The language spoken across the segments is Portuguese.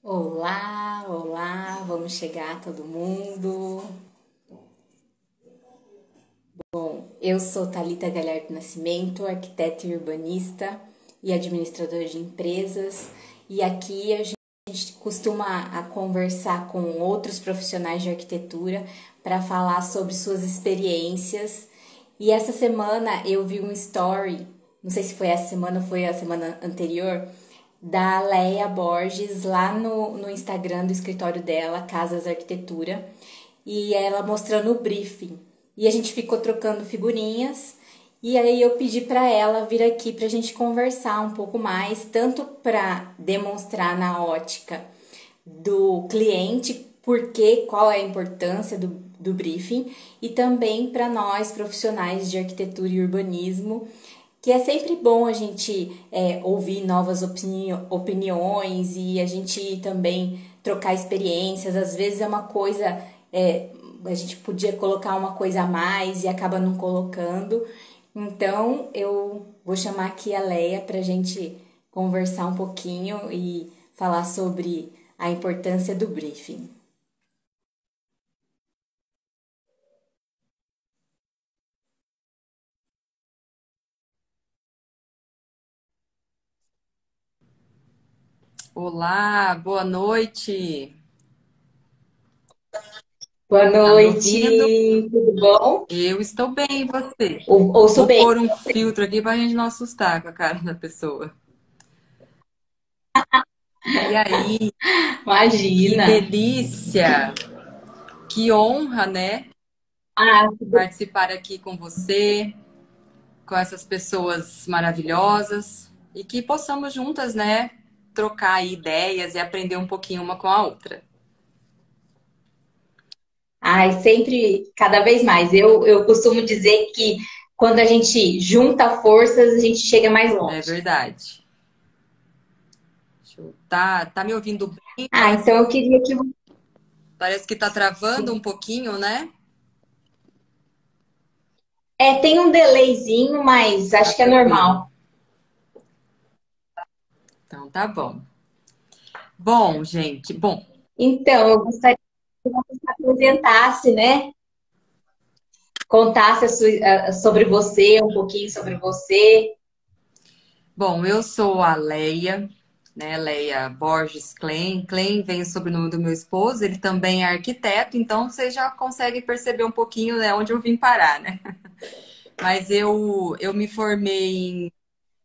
Olá, olá, vamos chegar todo mundo. Eu sou Thalita Galhardo Nascimento, arquiteta e urbanista e administradora de empresas, e aqui a gente costuma conversar com outros profissionais de arquitetura para falar sobre suas experiências. E essa semana eu vi um story, não sei se foi essa semana ou foi a semana anterior, da Leia Borges lá no Instagram do escritório dela, Casas Arquitetura, e ela mostrando o briefing. E a gente ficou trocando figurinhas, e aí eu pedi para ela vir aqui para a gente conversar um pouco mais, tanto para demonstrar na ótica do cliente qual é a importância do briefing, e também para nós profissionais de arquitetura e urbanismo, que é sempre bom a gente ouvir novas opiniões e a gente também trocar experiências. Às vezes é uma coisa, a gente podia colocar uma coisa a mais e acaba não colocando. Então eu vou chamar aqui a Leia para a gente conversar um pouquinho e falar sobre a importância do briefing. Olá, boa noite. Boa Tá me ouvindo? noite, tudo bom? Eu estou bem, e você? Ouço Vou bem. pôr um filtro aqui para a gente não assustar com a cara da pessoa. E aí, que Imagina. delícia! Que honra, né? Ah, Participar aqui com você, com essas pessoas maravilhosas e que possamos juntas, né, trocar aí ideias e aprender um pouquinho uma com a outra. ai, sempre, cada vez mais. Eu costumo dizer que quando a gente junta forças, a gente chega mais É longe. verdade. Tá me ouvindo bem? Ah, então eu queria que Parece que tá travando você. um pouquinho, né? Tem um delayzinho, mas Tá acho que é tranquilo. normal. Então tá bom. Bom, gente, bom, Então, eu gostaria que você se apresentasse, né? Contasse sobre você, um pouquinho sobre você. eu sou a Leia, né? Leia Borges Klein. Klein vem o sobrenome do meu esposo, ele também é arquiteto, então você já consegue perceber um pouquinho, né, onde eu vim parar, né? Mas eu me formei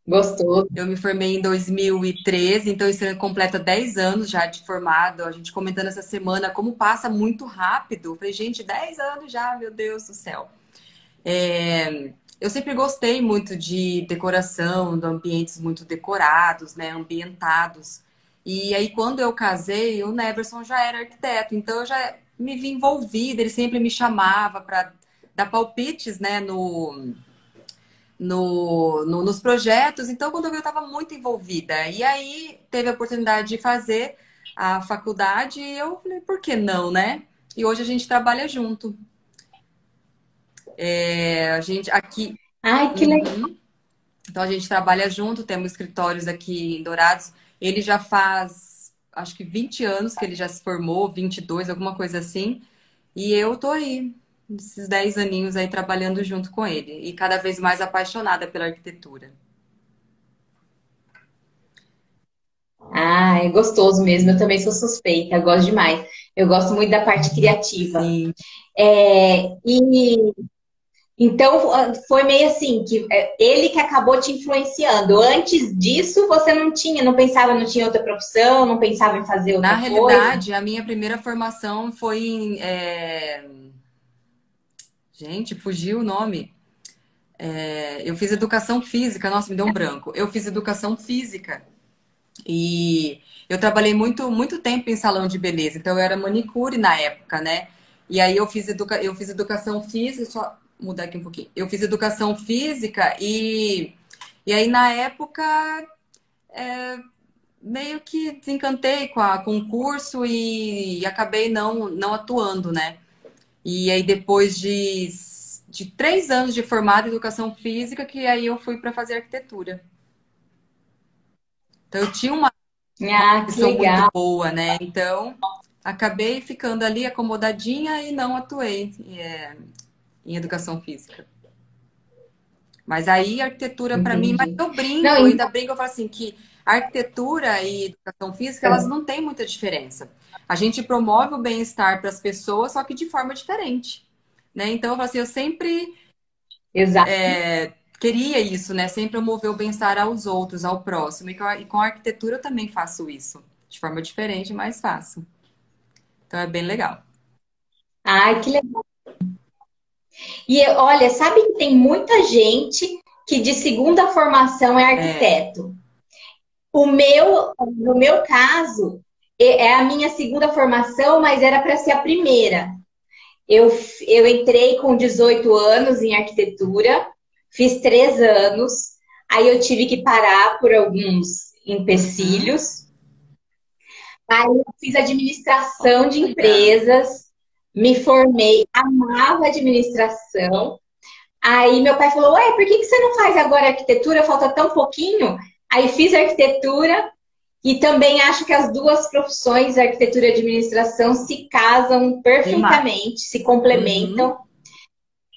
Gostou? eu me formei em 2013, então isso completa 10 anos já de formado. A gente comentando essa semana como passa muito rápido. Eu falei, gente, 10 anos já, meu Deus do céu. Eu sempre gostei muito de decoração, de ambientes muito decorados, né, ambientados. E aí, quando eu casei, o Neverson já era arquiteto, então eu já me vi envolvida, ele sempre me chamava para dar palpites, né, nos projetos. Então, quando eu vi, eu estava muito envolvida. E aí, teve a oportunidade de fazer a faculdade e eu falei, por que não, né? E hoje a gente trabalha junto. A gente aqui. Ai, que legal. Uhum. Então a gente trabalha junto, temos escritórios aqui em Dourados. Ele já faz, acho que 20 anos que ele já se formou, 22, alguma coisa assim. E eu tô aí, esses 10 aninhos aí trabalhando junto com ele. E cada vez mais apaixonada pela arquitetura. Ah, é gostoso mesmo. Eu também sou suspeita, eu gosto demais. Eu gosto muito da parte criativa. Sim. E então foi meio assim que ele que acabou te influenciando. Antes disso, você não tinha, não pensava, não tinha outra profissão, não pensava em fazer Na outra coisa. realidade, a minha primeira formação foi Gente, fugiu o nome. Eu fiz educação física, nossa, me deu um branco. Eu fiz educação física. E eu trabalhei muito tempo em salão de beleza, então eu era manicure na época, né? E aí eu fiz educação física, só mudar aqui um pouquinho. Eu fiz educação física e aí na época meio que desencantei com o curso e acabei não atuando, né? E aí depois de 3 anos de formada em educação física, que aí eu fui para fazer arquitetura. Então eu tinha uma Ah, que Sou muito legal. boa, né? Então, acabei ficando ali acomodadinha e não atuei em educação física. Mas aí a arquitetura para mim, mas Entendi. Não, eu ainda brinco, eu falo assim que a arquitetura e educação física, elas então, não têm muita diferença. A gente promove o bem-estar para as pessoas, só que de forma diferente, né? Então eu falo assim, eu sempre exato. queria isso, né? Sempre promover o bem-estar aos outros, ao próximo. E com a arquitetura eu também faço isso, de forma diferente, mas faço. Então é bem legal. Ai, que legal. E olha, sabe que tem muita gente que de segunda formação é É, arquiteto. No meu caso, é a minha segunda formação, mas era para ser a primeira. Eu, eu entrei com 18 anos em arquitetura, fiz 3 anos, aí eu tive que parar por alguns uhum, empecilhos. Aí eu fiz administração de olha, empresas, me formei, amava administração. Aí meu pai falou: Ué, por que que você não faz agora arquitetura? Falta tão pouquinho. Aí fiz arquitetura e também acho que as duas profissões, arquitetura e administração, se casam demais. perfeitamente, se Uhum, complementam.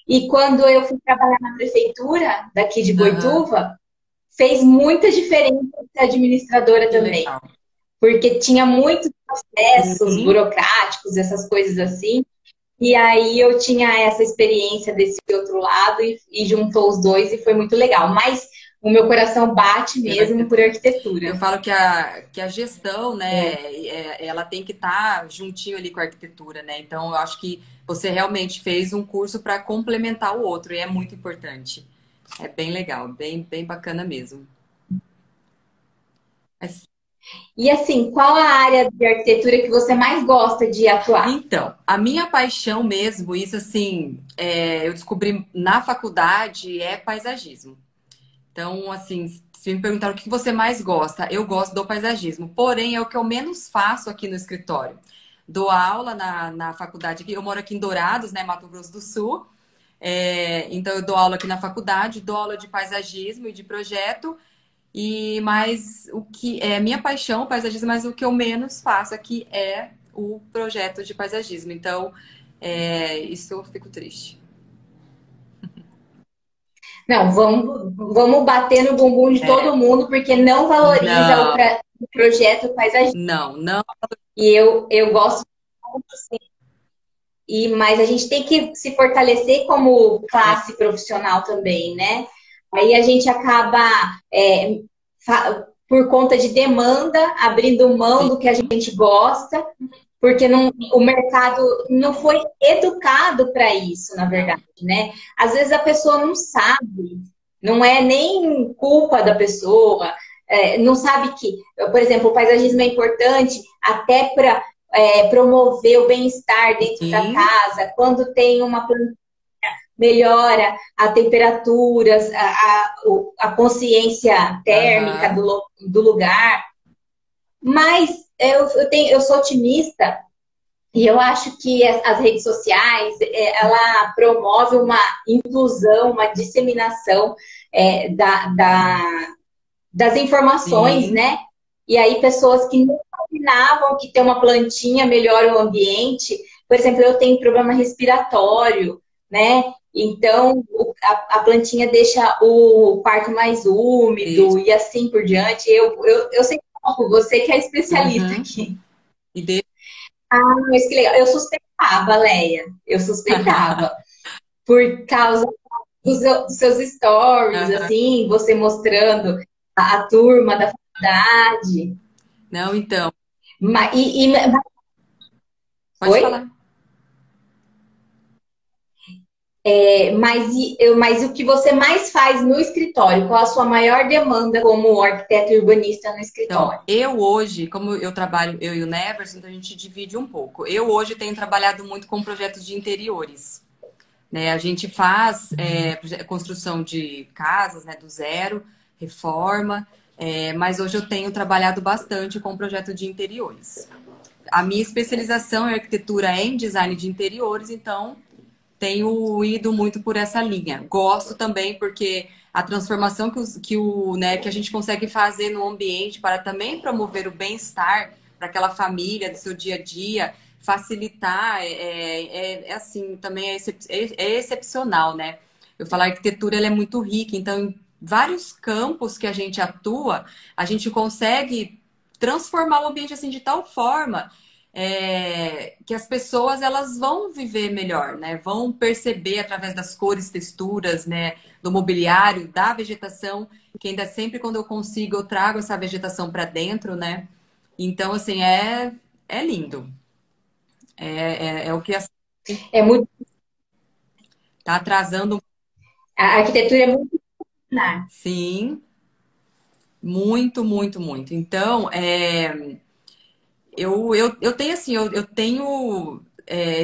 E quando eu fui trabalhar na prefeitura daqui de aham, Boituva, fez muita diferença ser administradora que também, legal. porque tinha muitos processos Sim, burocráticos, essas coisas assim. E aí eu tinha essa experiência desse outro lado e juntou os dois e foi muito legal. Mas o meu coração bate pela mesmo por arquitetura. Eu arquitetura. falo que a gestão, né, ela tem que estar juntinho ali com a arquitetura, né? Então, eu acho que você realmente fez um curso para complementar o outro e é muito importante. É bem legal, bem bacana mesmo. Mas, E assim, qual a área de arquitetura que você mais gosta de atuar? então, a minha paixão mesmo, isso assim, eu descobri na faculdade, é paisagismo. Então, assim, se me perguntaram o que você mais gosta, eu gosto do paisagismo. Porém, é o que eu menos faço aqui no escritório. Dou aula na faculdade aqui. Eu moro aqui em Dourados, né, Mato Grosso do Sul. Então, eu dou aula aqui na faculdade, dou aula de paisagismo e de projeto. E mais o que é minha paixão, o paisagismo, mas o que eu menos faço aqui é o projeto de paisagismo. Então, isso eu fico triste. Não, vamos bater no bumbum de todo mundo, porque não valoriza Não, o projeto paisagista. não. E eu gosto muito, sim. Mas a gente tem que se fortalecer como É, classe profissional também, né? Aí a gente acaba, por conta de demanda, abrindo mão do que a sim, gente gosta, porque o mercado não foi educado para isso, na não. verdade, né? Às vezes a pessoa não sabe, não é nem culpa da pessoa, não sabe que, por exemplo, o paisagismo é importante até para promover o bem-estar dentro da Sim. casa, quando tem uma planta melhora a temperatura, a consciência térmica Aham. do lugar. Mas eu sou otimista e eu acho que as redes sociais, ela promove uma inclusão, uma disseminação das informações, Sim. né? E aí pessoas que não imaginavam que ter uma plantinha melhora o ambiente. Por exemplo, eu tenho problema respiratório, né? Então, a plantinha deixa o quarto mais Deixa. úmido e assim por diante. Eu sei pouco, você que é especialista Uhum. aqui. E de... Mas que legal. Eu suspeitava, Leia. Eu suspeitava. Por causa dos seus stories, Aham. assim, você mostrando a turma da faculdade. Não, então, Mas, e, pode oi? falar. Mas o que você mais faz no escritório? Qual a sua maior demanda como arquiteto e urbanista no Então, escritório? eu hoje, como eu trabalho, eu e o Neverson, então a gente divide um pouco. Eu hoje tenho trabalhado muito com projetos de interiores, né? A gente faz construção de casas, né, do zero, reforma, mas hoje eu tenho trabalhado bastante com projeto de interiores. A minha especialização em arquitetura é em design de interiores, então tenho ido muito por essa linha. Gosto também porque a transformação que a gente consegue fazer no ambiente para também promover o bem-estar para aquela família do seu dia a dia, facilitar, assim, também é excepcional, né? Eu falo, a arquitetura ela é muito rica, então em vários campos que a gente atua, a gente consegue transformar o ambiente assim de tal forma que as pessoas elas vão viver melhor, né? Vão perceber através das cores, texturas, né? Do mobiliário, da vegetação, que ainda sempre quando eu consigo eu trago essa vegetação para dentro, né? Então assim é lindo, é o que É muito, está atrasando, a arquitetura é muito disciplinar. sim, muito, muito, muito. Então eu tenho assim, eu tenho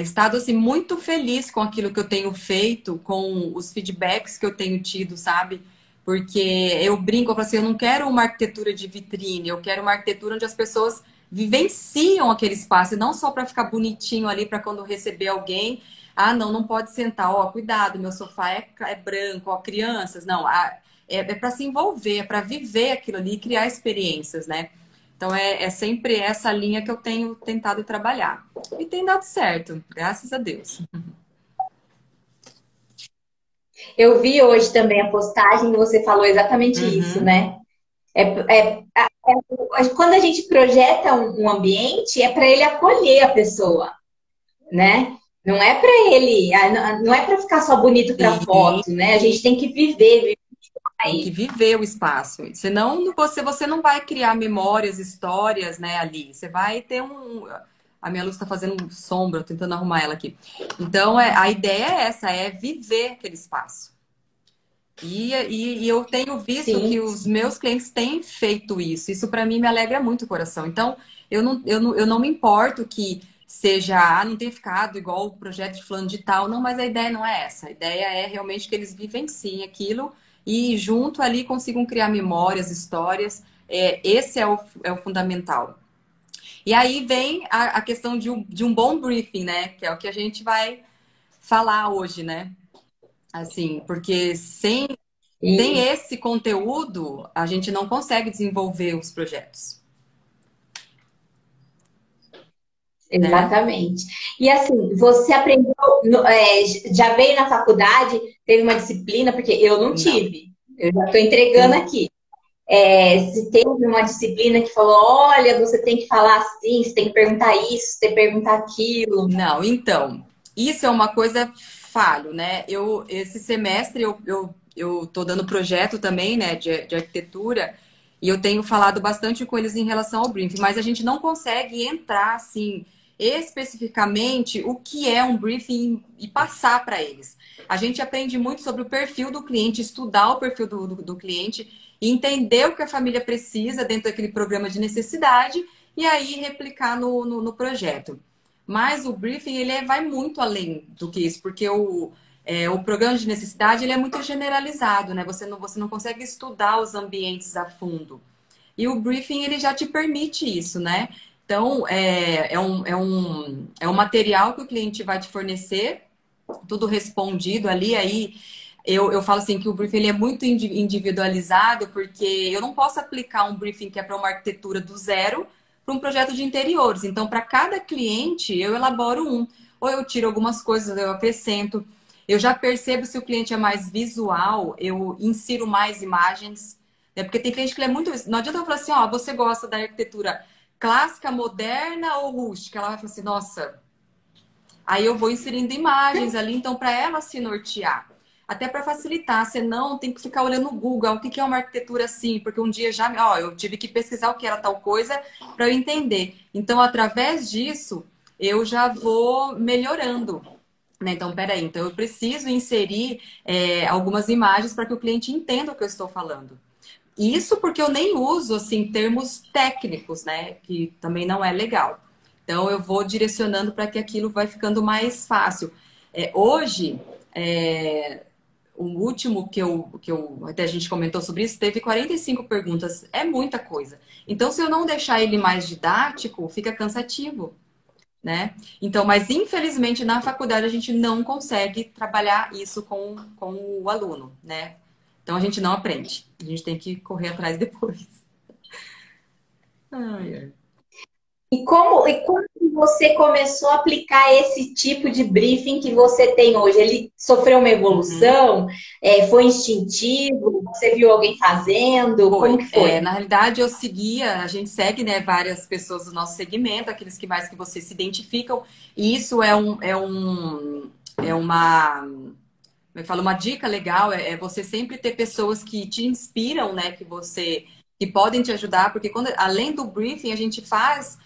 estado assim muito feliz com aquilo que eu tenho feito, com os feedbacks que eu tenho tido, sabe? Porque eu brinco, eu falo assim, eu não quero uma arquitetura de vitrine, eu quero uma arquitetura onde as pessoas vivenciam aquele espaço, e não só para ficar bonitinho ali para quando receber alguém. Ah, não, não pode sentar, ó, cuidado, meu sofá é branco, ó, crianças, não, é para se envolver, é para viver aquilo ali e criar experiências, né? Então é sempre essa linha que eu tenho tentado trabalhar. E tem dado certo, graças a Deus. Eu vi hoje também a postagem e você falou exatamente isso, Uhum. né? Quando a gente projeta um ambiente, é para ele acolher a pessoa, né? Não é para ele, não é para ficar só bonito para Sim, foto, né? A gente tem que viver tem que aí. viver o espaço. Senão você não vai criar memórias, histórias, né, ali. Você vai ter um. A minha luz está fazendo sombra, eu tô tentando arrumar ela aqui. Então, a ideia é essa, é viver aquele espaço. E eu tenho visto que Sim, os meus clientes têm feito isso. Isso para mim me alegra muito o coração. Então, eu não me importo que seja, não tenha ficado igual o projeto de fulano de tal, não, mas a ideia não é essa. A ideia é realmente que eles vivenciem aquilo e junto ali consigam criar memórias, histórias. Esse é o fundamental. E aí vem a questão de um bom briefing, né? Que é o que a gente vai falar hoje, né? Assim, porque sem e esse conteúdo, a gente não consegue desenvolver os projetos, né? exatamente. E assim, você aprendeu, já veio na faculdade, teve uma disciplina, porque eu não Não. tive. Eu já estou entregando En- aqui. Se teve uma disciplina que falou, olha, você tem que falar assim, você tem que perguntar isso, você tem que perguntar aquilo. Não, então, isso é uma coisa falho, né? Esse semestre, eu tô dando projeto também, né, de arquitetura, e eu tenho falado bastante com eles em relação ao briefing, mas a gente não consegue entrar, assim, especificamente o que é um briefing e passar para eles. A gente aprende muito sobre o perfil do cliente, estudar o perfil do cliente, e entender o que a família precisa dentro daquele programa de necessidade, e aí replicar no projeto. Mas o briefing vai muito além do que isso, porque o programa de necessidade ele é muito generalizado, né? Você não consegue estudar os ambientes a fundo. E o briefing ele já te permite isso, né? Então, é um material que o cliente vai te fornecer, tudo respondido ali. Aí eu falo assim que o briefing ele é muito individualizado, porque eu não posso aplicar um briefing que é para uma arquitetura do zero para um projeto de interiores. Então, para cada cliente, eu elaboro um. Ou eu tiro algumas coisas, eu acrescento. Eu já percebo se o cliente é mais visual, eu insiro mais imagens. Né? Porque tem cliente que é muito. Não adianta eu falar assim, ó, você gosta da arquitetura clássica, moderna ou rústica? Ela vai falar assim, nossa. Aí eu vou inserindo imagens ali, então, para ela se nortear. Até para facilitar, senão tem que ficar olhando no Google, o que é uma arquitetura assim, porque um dia já, ó, eu tive que pesquisar o que era tal coisa para eu entender. Então, através disso, eu já vou melhorando. Né? Então, peraí, então eu preciso inserir algumas imagens para que o cliente entenda o que eu estou falando. Isso porque eu nem uso assim termos técnicos, né? Que também não é legal. Então eu vou direcionando para que aquilo vai ficando mais fácil. Hoje, o último que até a gente comentou sobre isso, teve 45 perguntas. É muita coisa. Então, se eu não deixar ele mais didático, fica cansativo, né? Então, mas infelizmente na faculdade a gente não consegue trabalhar isso com o aluno, né? Então a gente não aprende. A gente tem que correr atrás depois. Ai, ai. E como que você começou a aplicar esse tipo de briefing que você tem hoje? Ele sofreu uma Uhum. evolução? Foi instintivo? Você viu alguém fazendo? Como Foi. que foi? Na realidade, eu seguia, a gente segue, né, várias pessoas do nosso segmento, aqueles que mais que você se identificam, e isso é uma, como eu falo, uma dica legal, é você sempre ter pessoas que te inspiram, né, que podem te ajudar, porque quando, além do briefing, a gente faz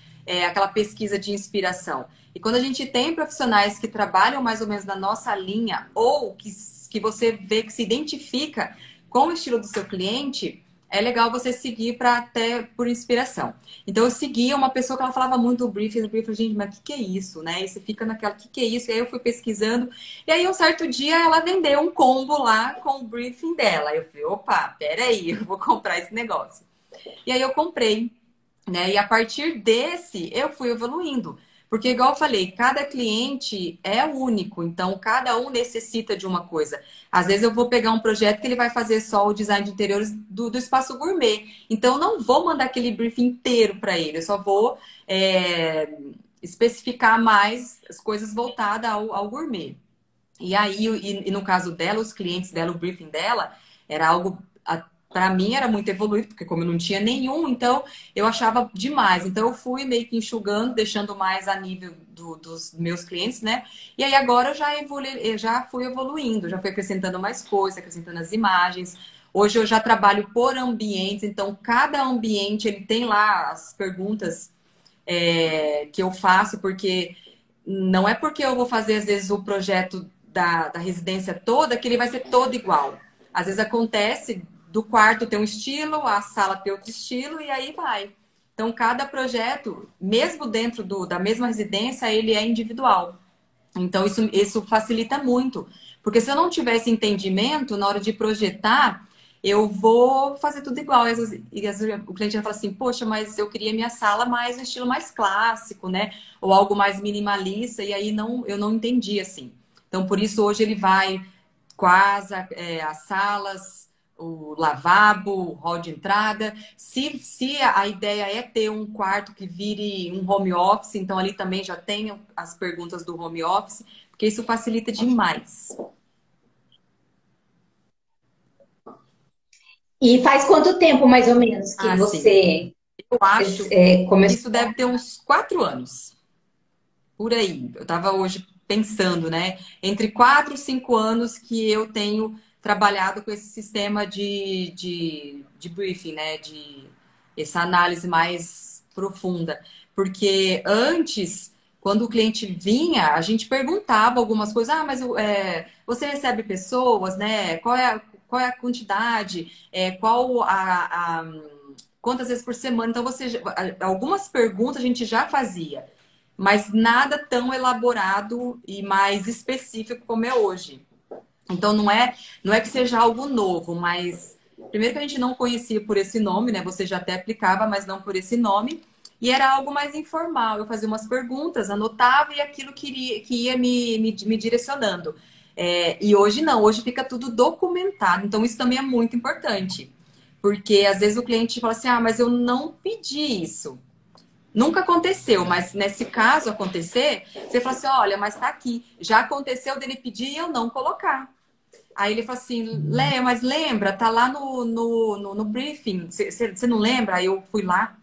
aquela pesquisa de inspiração. E quando a gente tem profissionais que trabalham mais ou menos na nossa linha, ou que você vê que se identifica com o estilo do seu cliente, é legal você seguir para até por inspiração. Então eu seguia uma pessoa que ela falava muito do briefing, gente, mas o que é isso, né? E você fica naquela, o que é isso? E aí eu fui pesquisando, e aí um certo dia ela vendeu um combo lá com o briefing dela. Eu falei, opa, peraí, eu vou comprar esse negócio. E aí eu comprei, né? E a partir desse, eu fui evoluindo. Porque, igual eu falei, cada cliente é único, então cada um necessita de uma coisa. Às vezes eu vou pegar um projeto que ele vai fazer só o design de interiores do espaço gourmet. Então, eu não vou mandar aquele briefing inteiro para ele, eu só vou especificar mais as coisas voltadas ao gourmet. E aí, e no caso dela, os clientes dela, o briefing dela, era algo, para mim, era muito evoluído, porque como eu não tinha nenhum, então eu achava demais. Então eu fui meio que enxugando, deixando mais a nível dos meus clientes, né? E aí agora eu já fui evoluindo, já fui acrescentando mais coisas, acrescentando as imagens. Hoje eu já trabalho por ambientes, então cada ambiente ele tem lá as perguntas que eu faço, porque não é porque eu vou fazer, às vezes, o projeto da residência toda que ele vai ser todo igual. Às vezes acontece do quarto ter um estilo, a sala ter outro estilo, e aí vai. Então, cada projeto, mesmo dentro da mesma residência, ele é individual. Então, isso facilita muito. Porque se eu não tiver esse entendimento, na hora de projetar, eu vou fazer tudo igual. E às vezes o cliente vai falar assim, poxa, mas eu queria minha sala mais no estilo mais clássico, né? Ou algo mais minimalista, e aí eu não entendi assim. Então, por isso, hoje ele vai quase as salas, o lavabo, o hall de entrada. Se a ideia é ter um quarto que vire um home office, então ali também já tem as perguntas do home office, porque isso facilita demais. E faz quanto tempo, mais ou menos, que Assim, você eu acho que começou? isso deve ter uns 4 anos, por aí. Eu estava hoje pensando, né? Entre 4 e 5 anos que eu tenho trabalhado com esse sistema de briefing, né? De essa análise mais profunda. Porque antes, quando o cliente vinha, a gente perguntava algumas coisas. Ah, mas você recebe pessoas, né? Qual é a quantidade? Quantas vezes por semana? Então, algumas perguntas a gente já fazia, mas nada tão elaborado e mais específico como é hoje. Então não é que seja algo novo, mas primeiro que a gente não conhecia por esse nome, né? Você já até aplicava, mas não por esse nome. E era algo mais informal. Eu fazia umas perguntas, anotava e aquilo que ia me direcionando. E hoje não, hoje fica tudo documentado. Então isso também é muito importante. Porque às vezes o cliente fala assim: ah, mas eu não pedi isso. Nunca aconteceu, mas nesse caso acontecer, você fala assim: olha, mas tá aqui. Já aconteceu dele pedir e eu não colocar. Aí ele fala assim: mas lembra, tá lá no briefing. Você não lembra? Aí eu fui lá: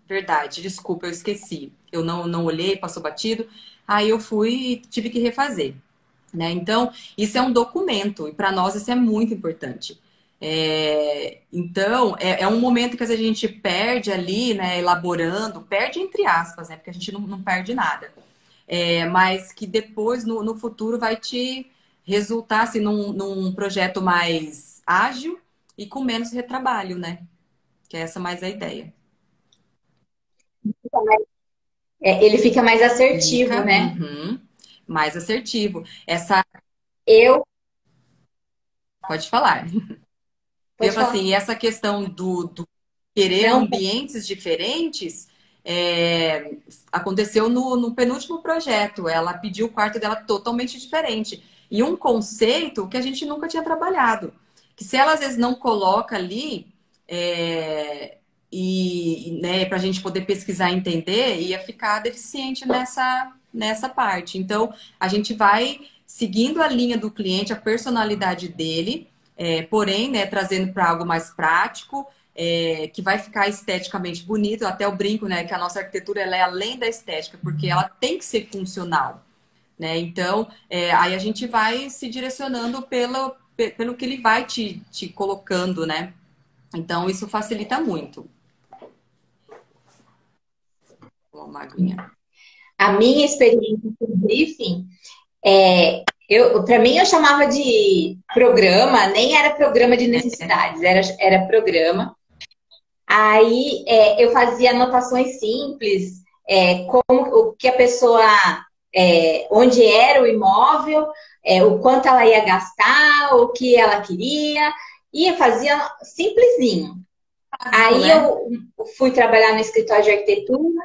verdade, desculpa, eu esqueci. Eu não olhei, passou batido. Aí eu fui e tive que refazer. Né? Então, isso é um documento, e para nós isso é muito importante. Então, é um momento que às vezes a gente perde ali, né, elaborando, perde entre aspas, né, porque a gente não perde nada. Mas que depois, no futuro, vai te resultar assim, num projeto mais ágil e com menos retrabalho, né? Que é essa mais a ideia. Ele fica mais assertivo, Fica, né? uhum, mais assertivo. Essa, Eu, pode falar. Eu pode falo falar. assim, e essa questão do querer Não, ambientes diferentes aconteceu no penúltimo projeto. Ela pediu o quarto dela totalmente diferente. E um conceito que a gente nunca tinha trabalhado. que se ela às vezes não coloca ali, né, para a gente poder pesquisar e entender, ia ficar deficiente nessa parte. Então, a gente vai seguindo a linha do cliente, a personalidade dele, porém, né, trazendo para algo mais prático, que vai ficar esteticamente bonito. Eu até eu brinco, né, que a nossa arquitetura ela é além da estética, porque ela tem que ser funcional, né? Então, aí a gente vai se direcionando pelo que ele vai te colocando, né? Então, isso facilita muito. Uma aguinha. A minha experiência com briefing, para mim eu chamava de programa, nem era programa de necessidades, era programa. Aí eu fazia anotações simples, como o que a pessoa, onde era o imóvel, o quanto ela ia gastar, o que ela queria, e eu fazia simplesinho. Aí né? eu fui trabalhar no escritório de arquitetura,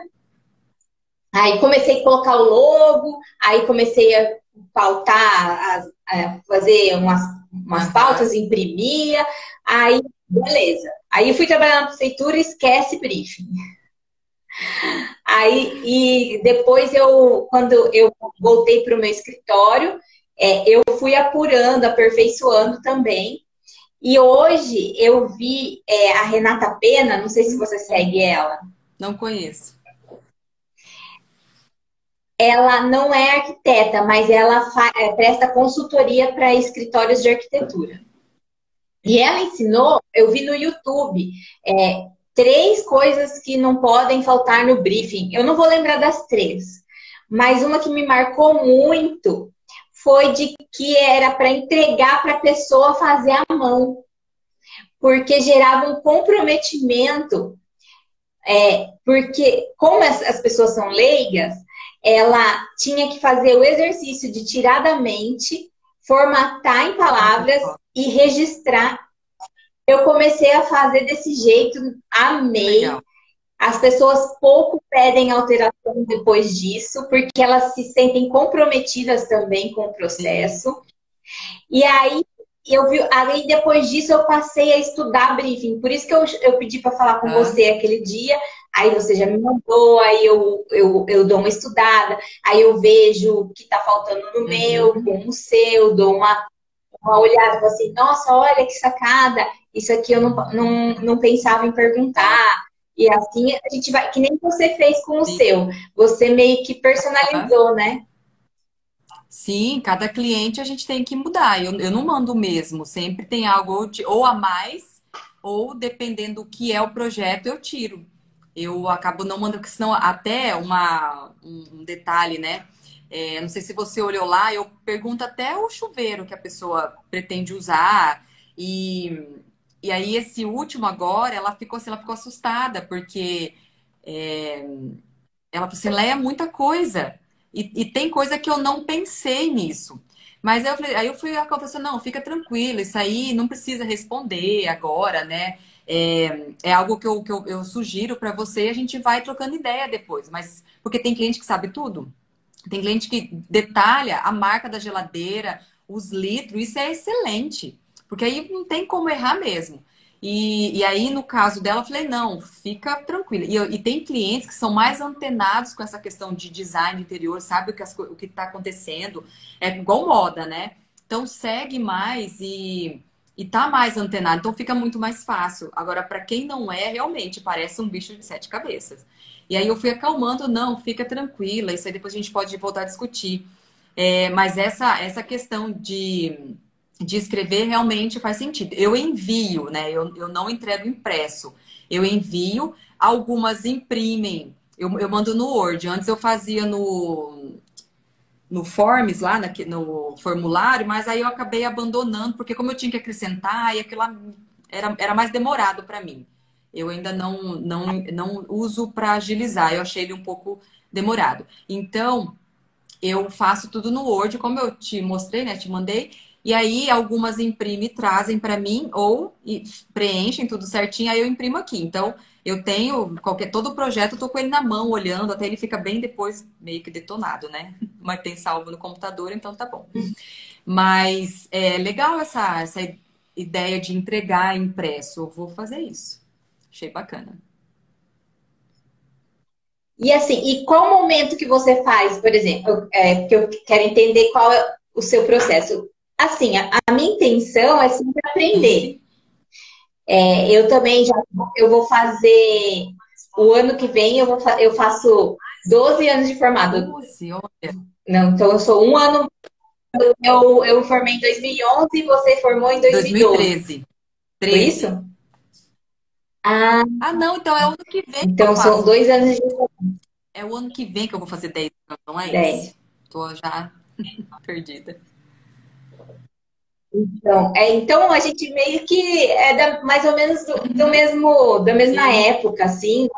aí comecei a colocar o logo, aí comecei a pautar, a fazer umas pautas, imprimia, aí beleza. Aí eu fui trabalhar na prefeitura, esquece briefing. Aí, e depois quando eu voltei para o meu escritório, eu fui apurando, aperfeiçoando também. E hoje eu vi a Renata Pena, não sei se você segue ela. Não conheço. Ela não é arquiteta, mas ela presta consultoria para escritórios de arquitetura. E ela ensinou, eu vi no YouTube, 3 coisas que não podem faltar no briefing. Eu não vou lembrar das 3, mas uma que me marcou muito foi de que era para entregar para a pessoa fazer à mão, porque gerava um comprometimento, porque como as pessoas são leigas, ela tinha que fazer o exercício de tirar da mente, formatar em palavras e registrar. Eu comecei a fazer desse jeito, amei. Legal. As pessoas pouco pedem alteração depois disso, porque elas se sentem comprometidas também com o processo. E aí, aí depois disso eu passei a estudar briefing. Por isso que eu pedi para falar com você aquele dia. Aí você já me mandou, aí eu dou uma estudada, aí eu vejo o que está faltando no meu, com o seu, dou uma olhada, falo assim, nossa, olha que sacada, isso aqui eu não pensava em perguntar. E assim a gente vai, que nem você fez com o seu. Você meio que personalizou, né? Sim, cada cliente a gente tem que mudar. Eu não mando o mesmo. Sempre tem algo ou a mais, ou dependendo do que é o projeto, eu tiro. Eu acabo não mandando, porque senão até um detalhe, né? Não sei se você olhou lá, eu pergunto até o chuveiro que a pessoa pretende usar. E aí, esse último agora, ela ficou assustada, porque ela falou assim, Léa, é muita coisa. E tem coisa que eu não pensei nisso. Mas aí eu fui a não, fica tranquila, isso aí não precisa responder agora, né? É algo que eu sugiro para você e a gente vai trocando ideia depois. Mas porque tem cliente que sabe tudo. Tem cliente que detalha a marca da geladeira, os litros, isso é excelente. Porque aí não tem como errar mesmo. E aí, no caso dela, eu falei, não, fica tranquila. E tem clientes que são mais antenados com essa questão de design interior, sabe o que está acontecendo. É igual moda, né? Então, segue mais e tá mais antenado. Então, fica muito mais fácil. Agora, para quem não é, realmente parece um bicho de 7 cabeças. E aí, eu fui acalmando, não, fica tranquila. Isso aí depois a gente pode voltar a discutir. Mas essa questão de escrever realmente faz sentido. Eu envio, né? Eu não entrego impresso. Eu envio, algumas imprimem. Eu mando no Word. Antes eu fazia no Forms, lá no formulário, mas aí eu acabei abandonando, porque como eu tinha que acrescentar, e aquilo lá era mais demorado para mim. Eu ainda não uso para agilizar. Eu achei ele um pouco demorado. Então, eu faço tudo no Word, como eu te mostrei, né? Te mandei. E aí, algumas imprimem e trazem para mim, ou preenchem tudo certinho, aí eu imprimo aqui. Então, eu tenho todo o projeto, eu tô com ele na mão, olhando, até ele fica bem depois, meio que detonado, né? Mas tem salvo no computador, então tá bom. Mas é legal ideia de entregar impresso, eu vou fazer isso. Achei bacana. E assim, e qual momento que você faz, por exemplo, porque eu quero entender qual é o seu processo. Assim, a minha intenção é sempre Sim, aprender. sim. Eu também eu vou fazer o ano que vem eu faço 12 anos de formado. 12, olha. Não, então eu sou um ano, eu formei em 2011 e você formou em 2012. 2013. Foi isso? 13. Ah, Ah, não, então é o ano que vem que eu então são faço. 2 anos de É o ano que vem que eu vou fazer 10 anos, não é 10. esse? Tô já perdida. Então a gente meio que é mais ou menos da mesma Sim. época, assim.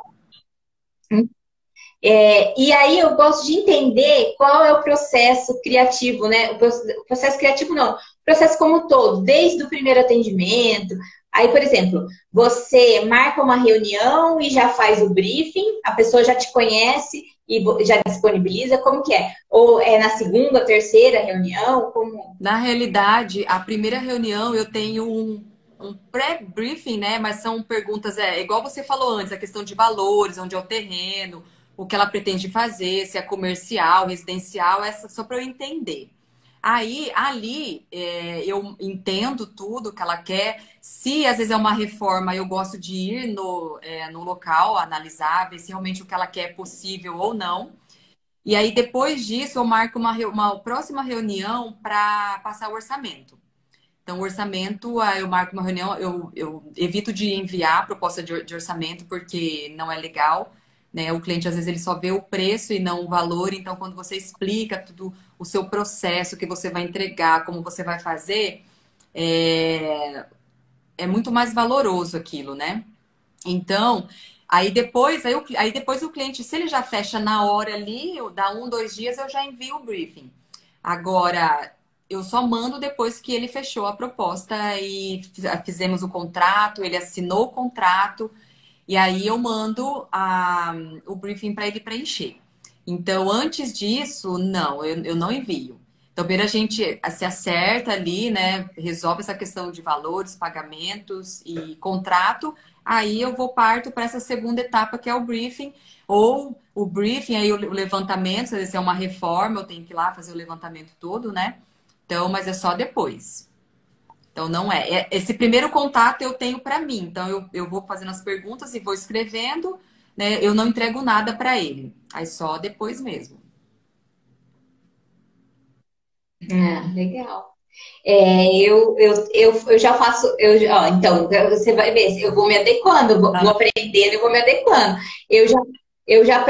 E aí eu gosto de entender qual é o processo criativo, né? O processo criativo não, o processo como um todo, desde o primeiro atendimento. Aí, por exemplo, você marca uma reunião e já faz o briefing, a pessoa já te conhece e já disponibiliza, como que é? Ou é na segunda, terceira reunião? Como? Na realidade, a primeira reunião eu tenho um pré-briefing, né? Mas são perguntas, igual você falou antes, a questão de valores, onde é o terreno, o que ela pretende fazer, se é comercial, residencial, essa só para eu entender. Aí, ali, eu entendo tudo que ela quer. Se às vezes é uma reforma, eu gosto de ir no local, analisar, ver se realmente o que ela quer é possível ou não. E aí, depois disso, eu marco uma próxima reunião para passar o orçamento. Então, o orçamento, aí eu marco uma reunião, eu evito de enviar a proposta de orçamento, porque não é legal, né? O cliente, às vezes, ele só vê o preço e não o valor. Então, quando você explica tudo, o seu processo, que você vai entregar, como você vai fazer, é, é muito mais valoroso aquilo, né? Então, aí depois o cliente, se ele já fecha na hora ali, dá 1, 2 dias, eu já envio o briefing. Agora, eu só mando depois que ele fechou a proposta e fizemos o contrato, ele assinou o contrato, e aí eu mando o briefing para ele preencher. Então, antes disso, não, eu não envio. Então, primeiro a gente se acerta ali, né? Resolve essa questão de valores, pagamentos e contrato. Aí eu vou parto para essa segunda etapa, que é o briefing. Ou o briefing, aí o levantamento, se é uma reforma, eu tenho que ir lá fazer o levantamento todo, né? Então, mas é só depois. Então, não é. Esse primeiro contato eu tenho para mim. Então, eu vou fazendo as perguntas e vou escrevendo, né? Eu não entrego nada para ele. Aí só depois mesmo. Ah, legal. Eu já faço. Então, você vai ver, eu vou me adequando, vou Ah, aprendendo e vou me adequando. Eu já, eu já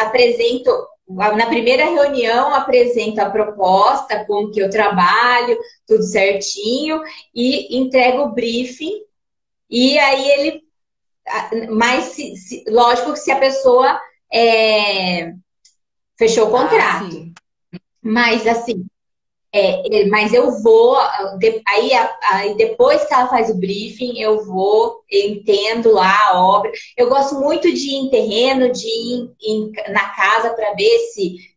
apresento, na primeira reunião, apresento a proposta, como que eu trabalho, tudo certinho, e entrego o briefing. E aí ele. Mas, lógico que se a pessoa fechou o ah, contrato. sim. Mas, assim. Mas eu vou, aí depois que ela faz o briefing, eu entendo lá a obra. Eu gosto muito de ir em terreno, de ir na casa para ver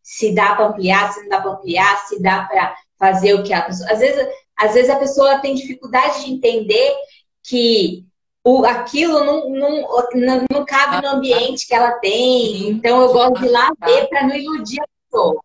se dá para ampliar, se não dá para ampliar, se dá para fazer o que a pessoa. Às vezes a pessoa tem dificuldade de entender que aquilo não cabe Ah, no ambiente que ela tem. sim. Então eu gosto de ir lá ver Tá. para não iludir a pessoa,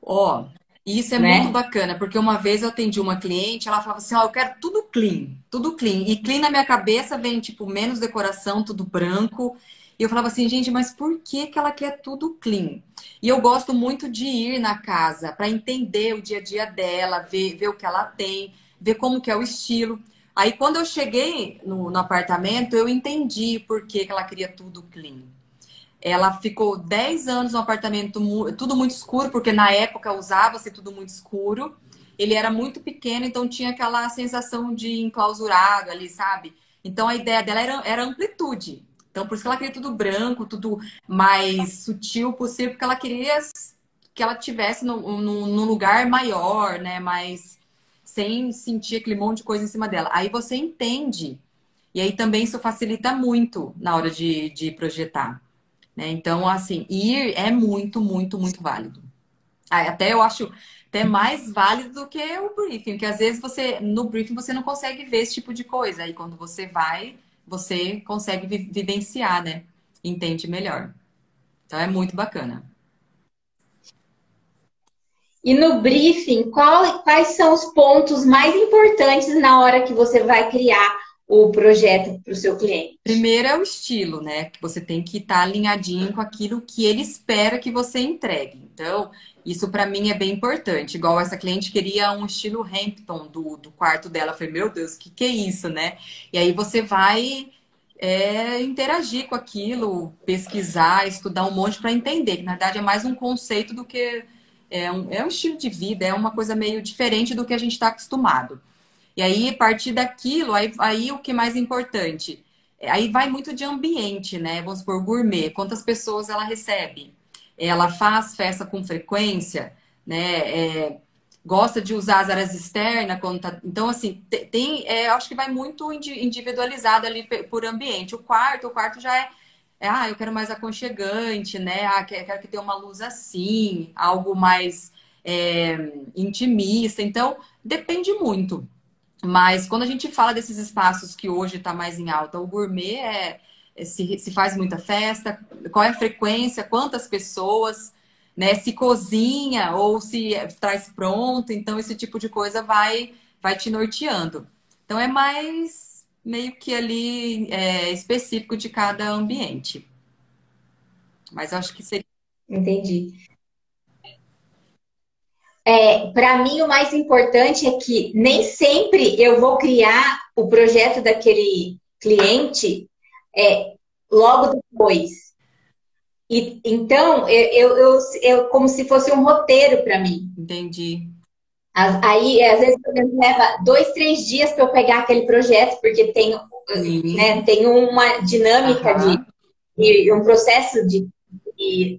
Ó, isso é muito né? bacana, porque uma vez eu atendi uma cliente, ela falava assim, ó, eu quero tudo clean, tudo clean. E clean na minha cabeça vem, tipo, menos decoração, tudo branco. E eu falava assim, gente, mas por que que ela quer tudo clean? E eu gosto muito de ir na casa para entender o dia a dia dela, ver o que ela tem, ver como que é o estilo. Aí quando eu cheguei no apartamento, eu entendi por que que ela queria tudo clean. Ela ficou 10 anos no apartamento, tudo muito escuro, porque na época usava-se tudo muito escuro. Ele era muito pequeno, então tinha aquela sensação de enclausurado ali, sabe? Então a ideia dela era amplitude. Então por isso que ela queria tudo branco, tudo mais sutil possível, porque ela queria que ela tivesse num lugar maior, né? Mas sem sentir aquele monte de coisa em cima dela. Aí você entende. E aí também isso facilita muito na hora de projetar, né? Então, assim, ir é muito, muito, muito válido. Ah, até eu acho até mais válido do que o briefing, porque às vezes no briefing você não consegue ver esse tipo de coisa. Aí quando você vai, você consegue vivenciar, né? Entende melhor. Então é muito bacana. E no briefing, quais são os pontos mais importantes na hora que você vai criar o projeto para o seu cliente? Primeiro é o estilo, né? Que você tem que estar alinhadinho com aquilo que ele espera que você entregue. Então, isso para mim é bem importante. Igual essa cliente queria um estilo Hampton do quarto dela. Eu falei, meu Deus, que é isso, né? E aí você vai interagir com aquilo, pesquisar, estudar um monte para entender. Que na verdade é mais um conceito do que é um estilo de vida, é uma coisa meio diferente do que a gente está acostumado. E aí, a partir daquilo, aí o que é mais importante? Aí vai muito de ambiente, né? Vamos supor, gourmet. Quantas pessoas ela recebe? Ela faz festa com frequência, né? Gosta de usar as áreas externas quando tá... Então, assim, eu acho que vai muito individualizado ali por ambiente. O quarto já eu quero mais aconchegante, né? Quero que tenha uma luz assim, algo mais intimista. Então, depende muito. Mas quando a gente fala desses espaços que hoje está mais em alta, o gourmet se faz muita festa, qual é a frequência, quantas pessoas, né? Se cozinha ou se traz pronto, então esse tipo de coisa vai te norteando. Então é mais meio que ali específico de cada ambiente. Mas eu acho que seria. Entendi. Para mim, o mais importante é que nem sempre eu vou criar o projeto daquele cliente logo depois. Então, como se fosse um roteiro para mim. Entendi. Aí, às vezes, por exemplo, leva 2, 3 dias para eu pegar aquele projeto, porque Sim. tem uma dinâmica Aham. de um processo de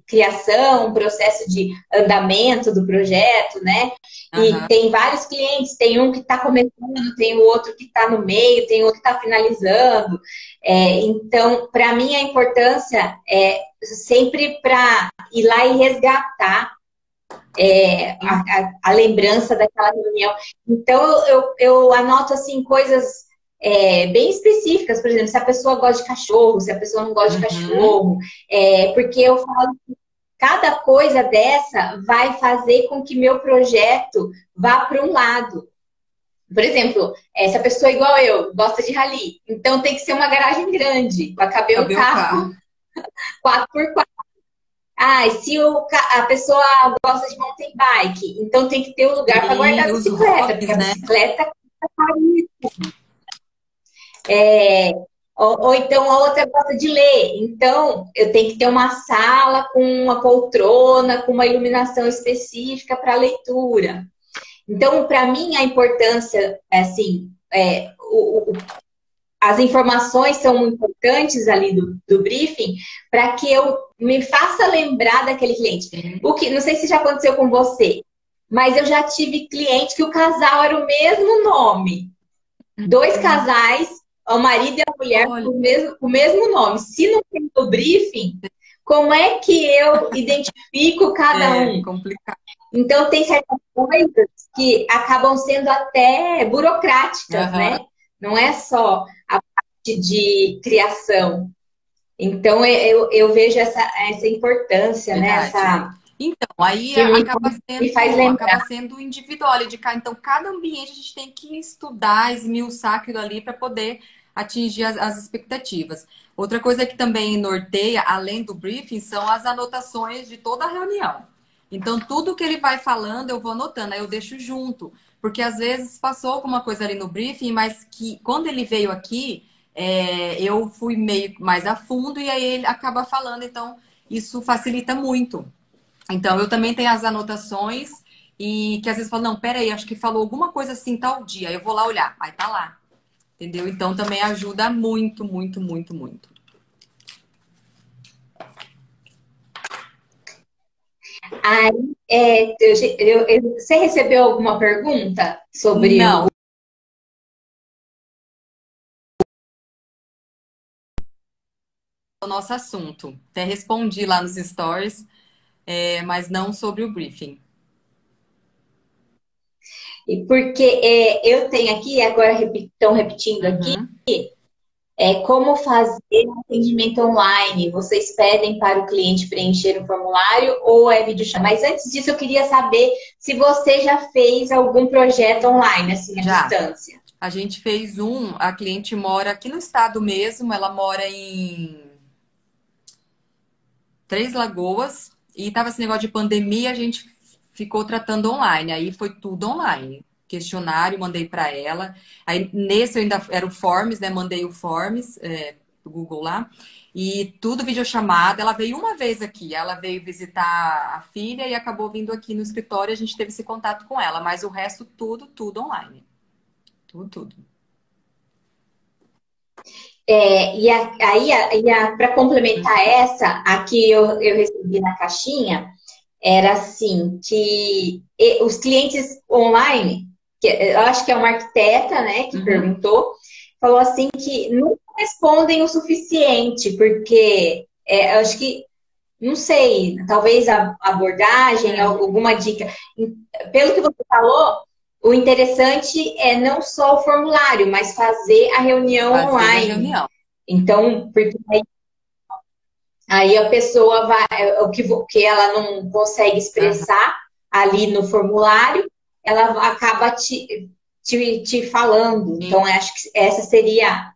criação, um processo de andamento do projeto, né? E Aham. tem vários clientes, tem um que está começando, tem o outro que está no meio, tem outro que está finalizando. Então, para mim, a importância é sempre para ir lá e resgatar a lembrança daquela reunião. Então, eu anoto assim coisas bem específicas, por exemplo, se a pessoa gosta de cachorro, se a pessoa não gosta de Uhum. cachorro, porque eu falo que cada coisa dessa vai fazer com que meu projeto vá para um lado. Por exemplo, se a pessoa é igual eu, gosta de rally, então tem que ser uma garagem grande, para caber um Caber o carro carro. 4x4. Ah, e se a pessoa gosta de mountain bike, então tem que ter um lugar para guardar Sim, a os bicicleta, porque hobbies, a né? bicicleta custa caríssimo. É, ou então a outra gosta de ler. Então, eu tenho que ter uma sala com uma poltrona, com uma iluminação específica para leitura. Então, para mim, a importância, assim, as informações são importantes ali do briefing para que eu me faça lembrar daquele cliente. Sim. O que, não sei se já aconteceu com você, mas eu já tive cliente que o casal era o mesmo nome. Dois casais, o marido e a mulher, Olha, com o mesmo nome. Se não tem o briefing, como é que eu identifico cada é um? complicado. Então, tem certas coisas que acabam sendo até burocráticas, Aham, né? Não é só a parte de criação. Então, eu vejo essa importância, né? verdade. Então, aí Que me faz acaba lembrar. sendo individual ali de cá. Então, cada ambiente a gente tem que estudar, esmiuçar aquilo ali para poder atingir as expectativas. Outra coisa que também norteia, além do briefing, são as anotações de toda a reunião. Então, tudo que ele vai falando, eu vou anotando, aí eu deixo junto. Porque às vezes passou alguma coisa ali no briefing, mas que quando ele veio aqui, eu fui meio mais a fundo e aí ele acaba falando. Então, isso facilita muito. Então, eu também tenho as anotações e que às vezes falo, não, peraí, acho que falou alguma coisa assim tal dia. Eu vou lá olhar. Aí tá lá. Entendeu? Então também ajuda muito, muito, muito, muito. Aí, você recebeu alguma pergunta sobre Não, o nosso assunto. Até respondi lá nos stories, mas não sobre o briefing. Porque eu tenho aqui, agora estão repetindo aqui, Uhum. como fazer um atendimento online. Vocês pedem para o cliente preencher um formulário ou é videochamada? Mas antes disso, eu queria saber se você já fez algum projeto online, assim, à Já. distância. A gente fez a cliente mora aqui no estado mesmo, ela mora em Três Lagoas e tava esse negócio de pandemia, a gente ficou tratando online. Aí foi tudo online. Questionário, mandei para ela. Aí nesse eu ainda era o Forms, né? Mandei o Forms, do Google lá. E tudo videochamada. Ela veio uma vez aqui. Ela veio visitar a filha e acabou vindo aqui no escritório. A gente teve esse contato com ela. Mas o resto, tudo online. Tudo. Para complementar essa, aqui eu recebi na caixinha, era assim, que os clientes online, que eu acho que é uma arquiteta, né, que Uhum. perguntou, falou assim que não respondem o suficiente, porque eu acho que, não sei, talvez a abordagem, É, alguma dica. Pelo que você falou, o interessante é não só o formulário, mas fazer a reunião fazer a online. reunião. Então, porque aí a pessoa vai, o que ela não consegue Aham. expressar ali no formulário, ela acaba te falando. Então, eu acho que essa seria a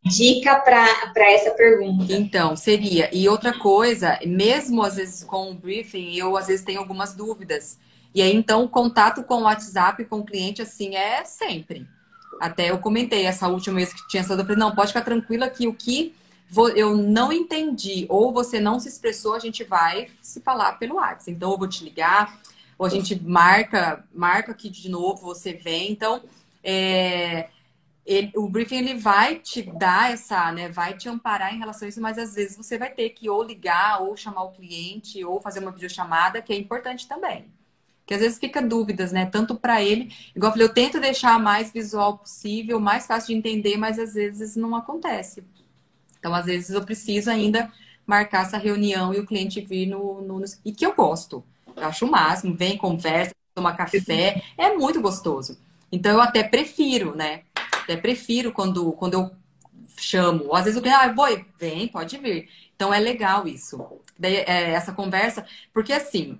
dica para essa pergunta. Então, seria. E outra coisa, mesmo às vezes com o briefing, eu às vezes tenho algumas dúvidas. E aí, então, o contato com o WhatsApp com o cliente, assim, é sempre. Até eu comentei essa última vez que tinha essa dúvida, eu falei, não, pode ficar tranquila que o que eu não entendi ou você não se expressou, a gente vai se falar pelo WhatsApp. Então, eu vou te ligar, ou a gente marca aqui de novo, você vem. Então, é, o briefing ele vai te dar essa, né, vai te amparar em relação a isso, mas às vezes você vai ter que ou ligar, ou chamar o cliente, ou fazer uma videochamada, que é importante também. Que às vezes fica dúvidas, né? Tanto para ele, igual eu falei, eu tento deixar mais visual possível, mais fácil de entender, mas às vezes não acontece. Então, às vezes eu preciso ainda marcar essa reunião e o cliente vir e que eu gosto. Eu acho o máximo, vem, conversa, toma café, é muito gostoso. Então, eu até prefiro, né? Até prefiro quando eu chamo. Ou às vezes o cliente, vem, pode vir. Então, é legal isso. Daí, essa conversa, porque assim,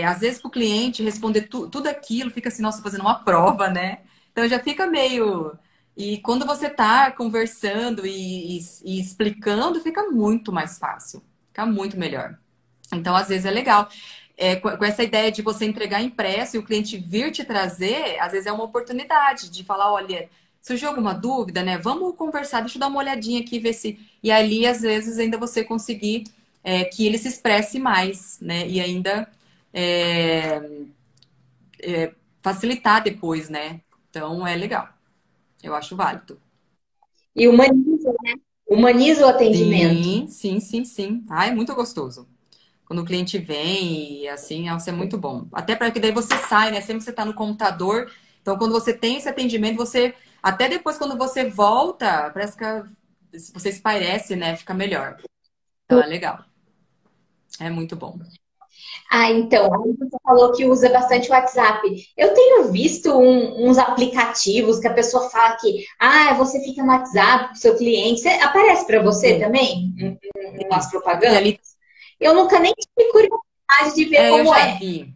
às vezes para o cliente responder tudo aquilo, fica assim, nossa, fazendo uma prova, né? Então já fica meio. E quando você tá conversando e explicando, fica muito mais fácil, fica muito melhor. Então, às vezes é legal. Com essa ideia de você entregar impresso e o cliente vir te trazer, às vezes é uma oportunidade de falar, olha, surgiu alguma dúvida, né? Vamos conversar, deixa eu dar uma olhadinha aqui, ver se. E ali, às vezes, ainda você conseguir que ele se expresse mais, né? E ainda é, facilitar depois, né? Então é legal. Eu acho válido. E humaniza o atendimento. Sim. Ah, é muito gostoso. Quando o cliente vem e assim, nossa, é muito bom. Até para que daí você sai, né? Sempre você está no computador. Então, quando você tem esse atendimento, você. Até depois, quando você volta, parece que você espairece, né? Fica melhor. Então é legal. É muito bom. Então, aí você falou que usa bastante o WhatsApp. Eu tenho visto uns aplicativos que a pessoa fala que, você fica no WhatsApp com o seu cliente. Aparece para você Sim, também umas e propagandas? ali Eu nunca nem tive curiosidade de ver eu como já é. vi.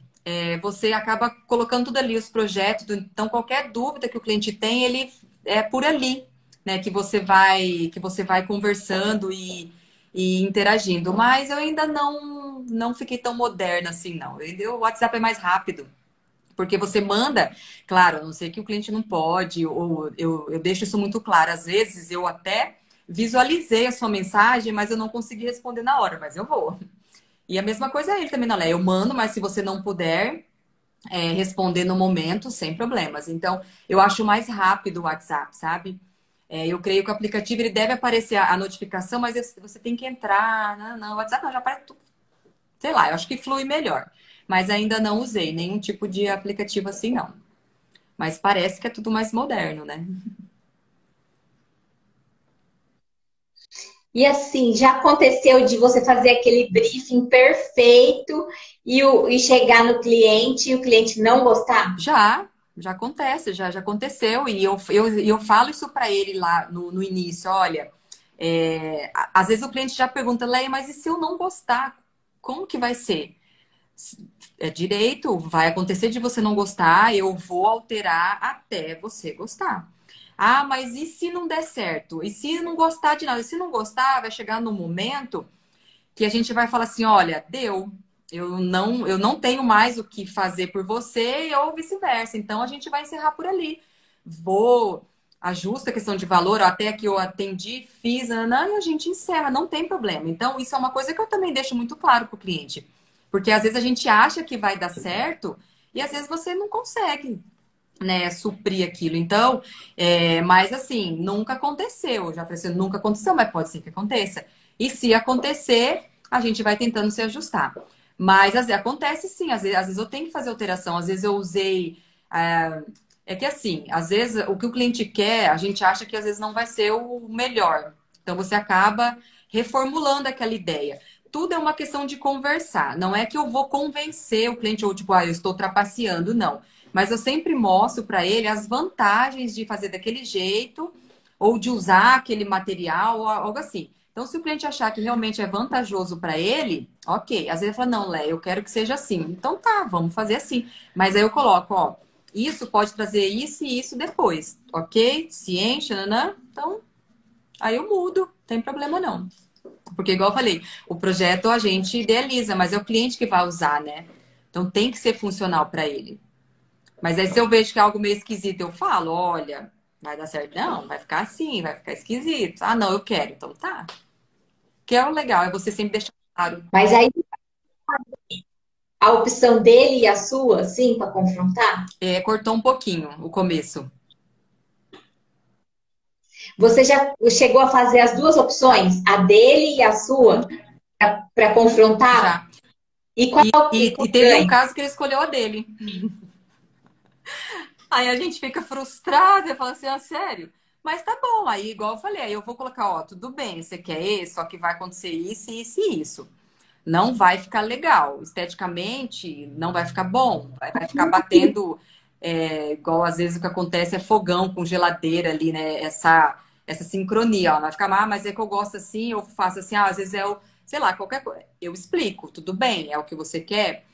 Você acaba colocando tudo ali, os projetos. Então, qualquer dúvida que o cliente tem, ele é por ali, né? Que você vai conversando e interagindo. Mas eu ainda não fiquei tão moderna assim, não. O WhatsApp é mais rápido. Porque você manda, claro, a não ser que o cliente não pode, ou eu deixo isso muito claro. Às vezes eu até visualizei a sua mensagem, mas eu não consegui responder na hora, mas eu vou. E a mesma coisa é ele também, não é? Eu mando, mas se você não puder responder no momento, sem problemas. Então, eu acho mais rápido o WhatsApp, sabe? Eu creio que o aplicativo ele deve aparecer a notificação, mas você tem que entrar. Não, o WhatsApp não, já aparece tudo. Sei lá, eu acho que flui melhor. Mas ainda não usei nenhum tipo de aplicativo assim, não. Mas parece que é tudo mais moderno, né? E assim, já aconteceu de você fazer aquele briefing perfeito e chegar no cliente e o cliente não gostar? Já, já acontece, já aconteceu. E eu falo isso para ele lá no início, olha, às vezes o cliente já pergunta, Leia, mas e se eu não gostar? Como que vai ser? É direito, vai acontecer de você não gostar, eu vou alterar até você gostar. Ah, mas e se não der certo? E se não gostar de nada? E se não gostar, vai chegar no momento que a gente vai falar assim, olha, deu. Eu não tenho mais o que fazer por você ou vice-versa. Então a gente vai encerrar por ali. Vou ajusta a questão de valor, até aqui eu atendi, fiz, nanã, e a gente encerra, não tem problema. Então isso é uma coisa que eu também deixo muito claro para o cliente. Porque às vezes a gente acha que vai dar certo e às vezes você não consegue, né, suprir aquilo. Então, mas assim, nunca aconteceu. Já falei assim, nunca aconteceu, mas pode ser que aconteça. E se acontecer, a gente vai tentando se ajustar. Mas às vezes, acontece sim, às vezes eu tenho que fazer alteração, às vezes eu usei. É que assim, às vezes o que o cliente quer, a gente acha que às vezes não vai ser o melhor. Então você acaba reformulando aquela ideia. Tudo é uma questão de conversar. Não é que eu vou convencer o cliente, ou tipo, eu estou trapaceando, não. Mas eu sempre mostro para ele as vantagens de fazer daquele jeito ou de usar aquele material ou algo assim. Então, se o cliente achar que realmente é vantajoso para ele, ok. Às vezes ele fala, não, Lé, eu quero que seja assim. Então tá, vamos fazer assim. Mas aí eu coloco, ó, isso pode trazer isso e isso depois, ok? Ciente, nanã. Então, aí eu mudo, não tem problema não. Porque, igual eu falei, o projeto a gente idealiza, mas é o cliente que vai usar, né? Então tem que ser funcional para ele. Mas aí se eu vejo que é algo meio esquisito, eu falo, olha, vai dar certo? Não, vai ficar assim, vai ficar esquisito. Ah, não, eu quero. Então tá. Que é o legal, é você sempre deixar claro. Mas aí a opção dele e a sua, sim, para confrontar? Cortou um pouquinho o começo. Você já chegou a fazer as duas opções, a dele e a sua, para confrontar? Já. E qual, E qual teve um ganha? caso que ele escolheu a dele. Aí a gente fica frustrado e fala assim, ah, sério? Mas tá bom, aí igual eu falei, aí eu vou colocar, ó, tudo bem, você quer esse, só que vai acontecer isso, isso e isso. Não vai ficar legal. Esteticamente, não vai ficar bom. Vai ficar batendo, igual às vezes o que acontece é fogão com geladeira ali, né? Essa sincronia, ó. Vai ficar, mas é que eu gosto assim, eu faço assim, às vezes sei lá, qualquer coisa. Eu explico, tudo bem, é o que você quer.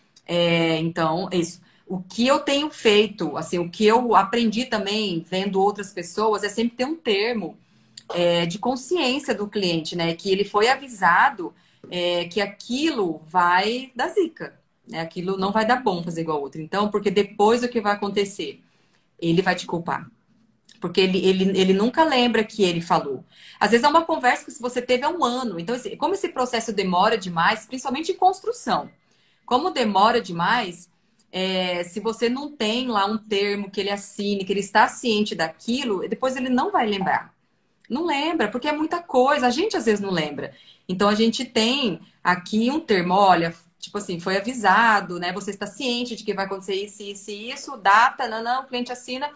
Então, é isso. O que eu tenho feito, assim, o que eu aprendi também vendo outras pessoas é sempre ter um termo de consciência do cliente, né? Que ele foi avisado que aquilo vai dar zica, né? Aquilo não vai dar bom fazer igual ao outro. Então, porque depois o que vai acontecer? Ele vai te culpar. Porque ele nunca lembra que ele falou. Às vezes é uma conversa que você teve há um ano. Então, como esse processo demora demais, principalmente em construção, como demora demais, se você não tem lá um termo que ele assine, que ele está ciente daquilo, depois ele não vai lembrar. Não lembra, porque é muita coisa. A gente às vezes não lembra. Então a gente tem aqui um termo, olha, tipo assim, foi avisado, né? Você está ciente de que vai acontecer isso, isso e isso, data, não, o cliente assina.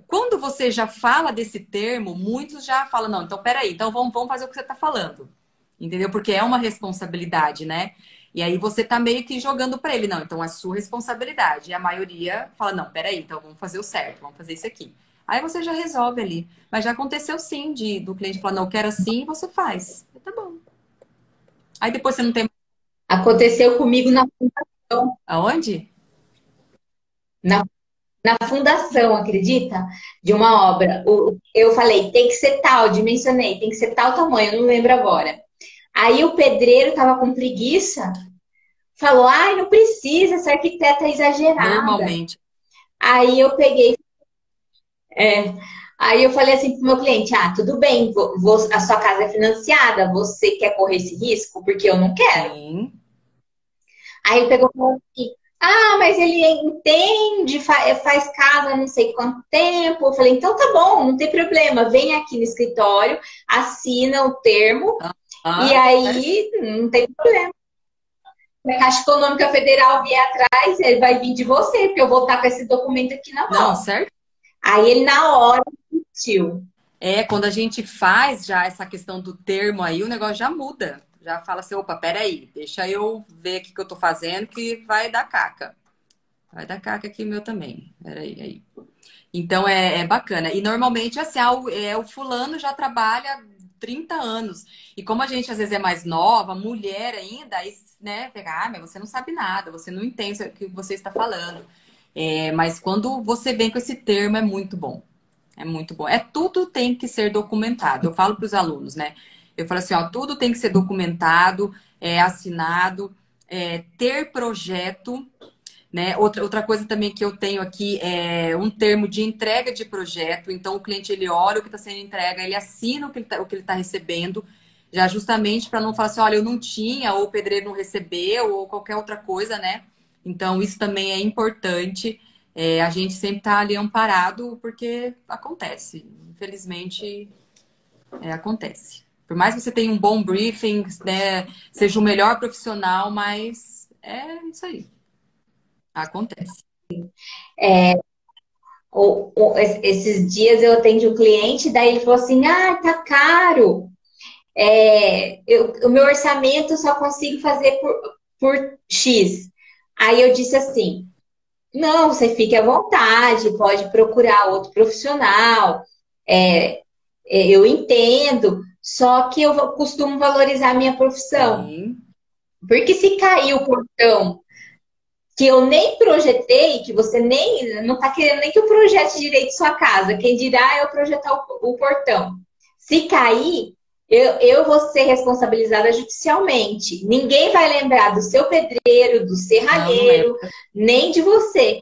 Quando você já fala desse termo, muitos já falam, não, então peraí, então vamos fazer o que você está falando. Entendeu? Porque é uma responsabilidade, né? E aí você tá meio que jogando para ele, não, então é sua responsabilidade. E a maioria fala, não, peraí, então vamos fazer o certo, vamos fazer isso aqui. Aí você já resolve ali. Mas já aconteceu sim do cliente falar, não, eu quero assim, e você faz. Tá bom. Aí depois você não tem Aconteceu comigo na fundação. aonde? Na, na fundação, acredita? De uma obra. Eu falei, tem que ser tal, dimensionei, tem que ser tal tamanho, eu não lembro agora. Aí o pedreiro tava com preguiça, falou, ai, não precisa, essa arquiteta é exagerada. Normalmente. Aí eu peguei, é, aí eu falei assim pro meu cliente, tudo bem, a sua casa é financiada, você quer correr esse risco? Porque eu não quero. Sim. Aí ele pegou e falou assim, mas ele entende, faz casa há não sei quanto tempo. Eu falei, então tá bom, não tem problema, vem aqui no escritório, assina o termo, e aí não tem problema. Se a Caixa Econômica Federal vier atrás, ele vai vir de você, porque eu vou estar com esse documento aqui na mão. Não, certo? Aí ele na hora sentiu. Quando a gente faz já essa questão do termo aí, o negócio já muda. Já fala assim, opa, peraí, deixa eu ver o que eu tô fazendo que vai dar caca. Vai dar caca aqui o meu também. Peraí, aí. Então é bacana. E normalmente, assim, o fulano já trabalha 30 anos. E como a gente às vezes é mais nova, mulher ainda, aí, né, pega, mas você não sabe nada, você não entende o que você está falando. Mas quando você vem com esse termo, é muito bom. É muito bom. Tudo tem que ser documentado. Eu falo para os alunos, né? Eu falo assim, ó, tudo tem que ser documentado, assinado, ter projeto. Né? Outra coisa também que eu tenho aqui é um termo de entrega de projeto. Então, o cliente ele olha o que está sendo entregue, ele assina o que ele tá recebendo, já justamente para não falar assim, olha, eu não tinha, ou o pedreiro não recebeu, ou qualquer outra coisa, né? Então, isso também é importante. A gente sempre está ali amparado, porque acontece. Infelizmente, acontece. Por mais que você tenha um bom briefing, né, seja o melhor profissional, mas é isso aí. Acontece. Esses dias eu atendi um cliente, daí ele falou assim: ah, tá caro. O meu orçamento só consigo fazer por X. Aí eu disse assim: não, você fique à vontade, pode procurar outro profissional. Eu entendo, só que eu costumo valorizar a minha profissão. Sim. Porque se cair o portão que eu nem projetei, que você nem não está querendo nem que eu projete direito sua casa, quem dirá eu projetar o portão. Se cair, eu vou ser responsabilizada judicialmente. Ninguém vai lembrar do seu pedreiro, do serralheiro, nem de você.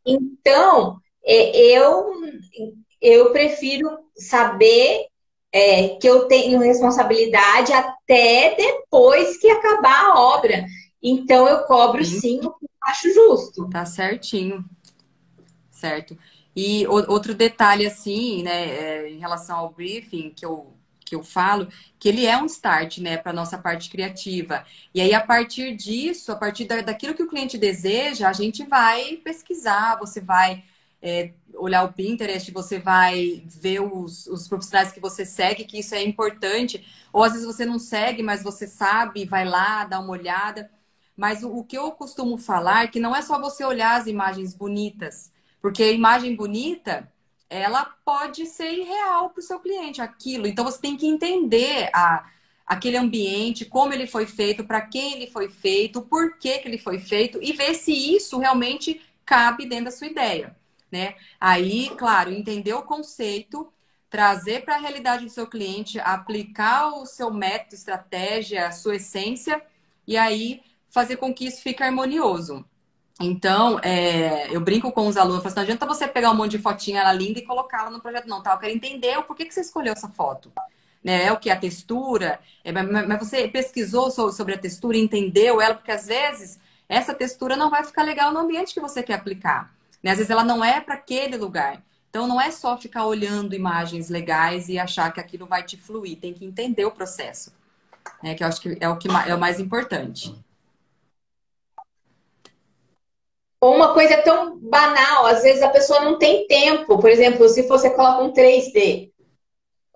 Então, eu prefiro saber que eu tenho responsabilidade até depois que acabar a obra. Então, eu cobro sim o que eu acho justo. Tá certinho. Certo. E outro detalhe, assim, né, em relação ao briefing que eu falo, que ele é um start, né, para nossa parte criativa. E aí, a partir disso, a partir daquilo que o cliente deseja, a gente vai pesquisar, você vai olhar o Pinterest, você vai ver os profissionais que você segue, que isso é importante. Ou às vezes você não segue, mas você sabe, vai lá, dá uma olhada. Mas o que eu costumo falar é que não é só você olhar as imagens bonitas, porque a imagem bonita, ela pode ser irreal para o seu cliente, aquilo. Então, você tem que entender aquele ambiente, como ele foi feito, para quem ele foi feito, por que ele foi feito, e ver se isso realmente cabe dentro da sua ideia, né? Aí, claro, entender o conceito, trazer para a realidade do seu cliente, aplicar o seu método, estratégia, a sua essência, e aí fazer com que isso fique harmonioso. Então, eu brinco com os alunos, eu falo assim, não adianta você pegar um monte de fotinha ela linda e colocá-la no projeto, não, tá? Eu quero entender o porquê que você escolheu essa foto. Né? É o que? A textura? Mas você pesquisou sobre a textura, entendeu ela? Porque às vezes essa textura não vai ficar legal no ambiente que você quer aplicar. Né? Às vezes ela não é para aquele lugar. Então, não é só ficar olhando imagens legais e achar que aquilo vai te fluir. Tem que entender o processo. Né? Que eu acho que é o mais importante. Ou uma coisa tão banal, às vezes a pessoa não tem tempo. Por exemplo, se você coloca um 3D,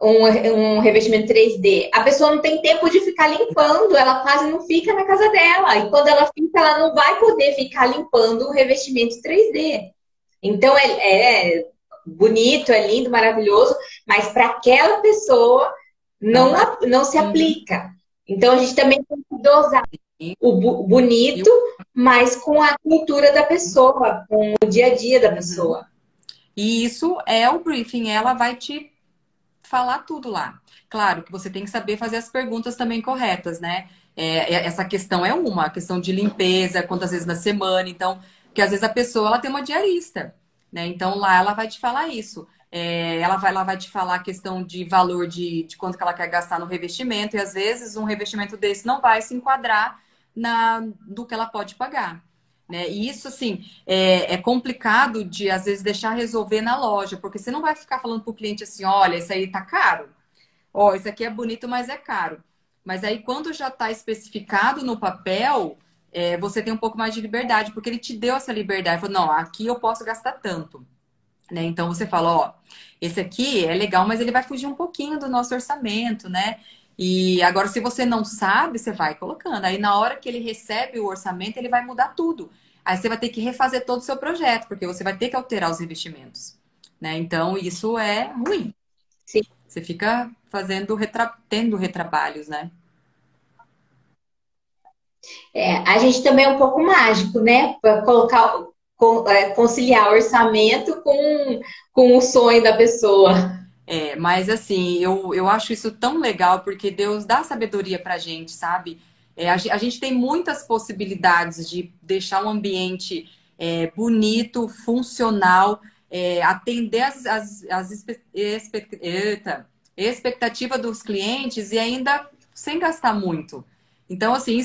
um revestimento 3D, a pessoa não tem tempo de ficar limpando, ela quase não fica na casa dela. E quando ela fica, ela não vai poder ficar limpando o revestimento 3D. Então, é bonito, é lindo, maravilhoso, mas para aquela pessoa não se aplica. Então, a gente também tem que dosar o bonito, mas com a cultura da pessoa, com o dia a dia da pessoa. E isso é o briefing, ela vai te falar tudo lá. Claro que você tem que saber fazer as perguntas também corretas, né? Essa questão é a questão de limpeza, quantas vezes na semana, então, porque às vezes a pessoa ela tem uma diarista, né? Então lá ela vai te falar isso. Ela vai te falar a questão de valor de quanto que ela quer gastar no revestimento, e às vezes um revestimento desse não vai se enquadrar do que ela pode pagar. Né? E isso, assim, é complicado de, às vezes, deixar resolver na loja, porque você não vai ficar falando para o cliente assim, olha, isso aí tá caro. Ó, isso aqui é bonito, mas é caro. Mas aí, quando já está especificado no papel, você tem um pouco mais de liberdade, porque ele te deu essa liberdade. Falou, não, aqui eu posso gastar tanto. Né? Então, você fala, ó, esse aqui é legal, mas ele vai fugir um pouquinho do nosso orçamento, né? E agora, se você não sabe, você vai colocando. Aí, na hora que ele recebe o orçamento, ele vai mudar tudo. aí você vai ter que refazer todo o seu projeto, porque você vai ter que alterar os investimentos, né? Então, isso é ruim. Sim. Você fica tendo retrabalhos, né? A gente também é um pouco mágico, né? Para colocar, conciliar orçamento com o sonho da pessoa. Mas assim, eu acho isso tão legal porque Deus dá sabedoria pra gente, sabe? A gente tem muitas possibilidades de deixar um ambiente bonito, funcional, atender expectativa dos clientes e ainda sem gastar muito. Então, assim,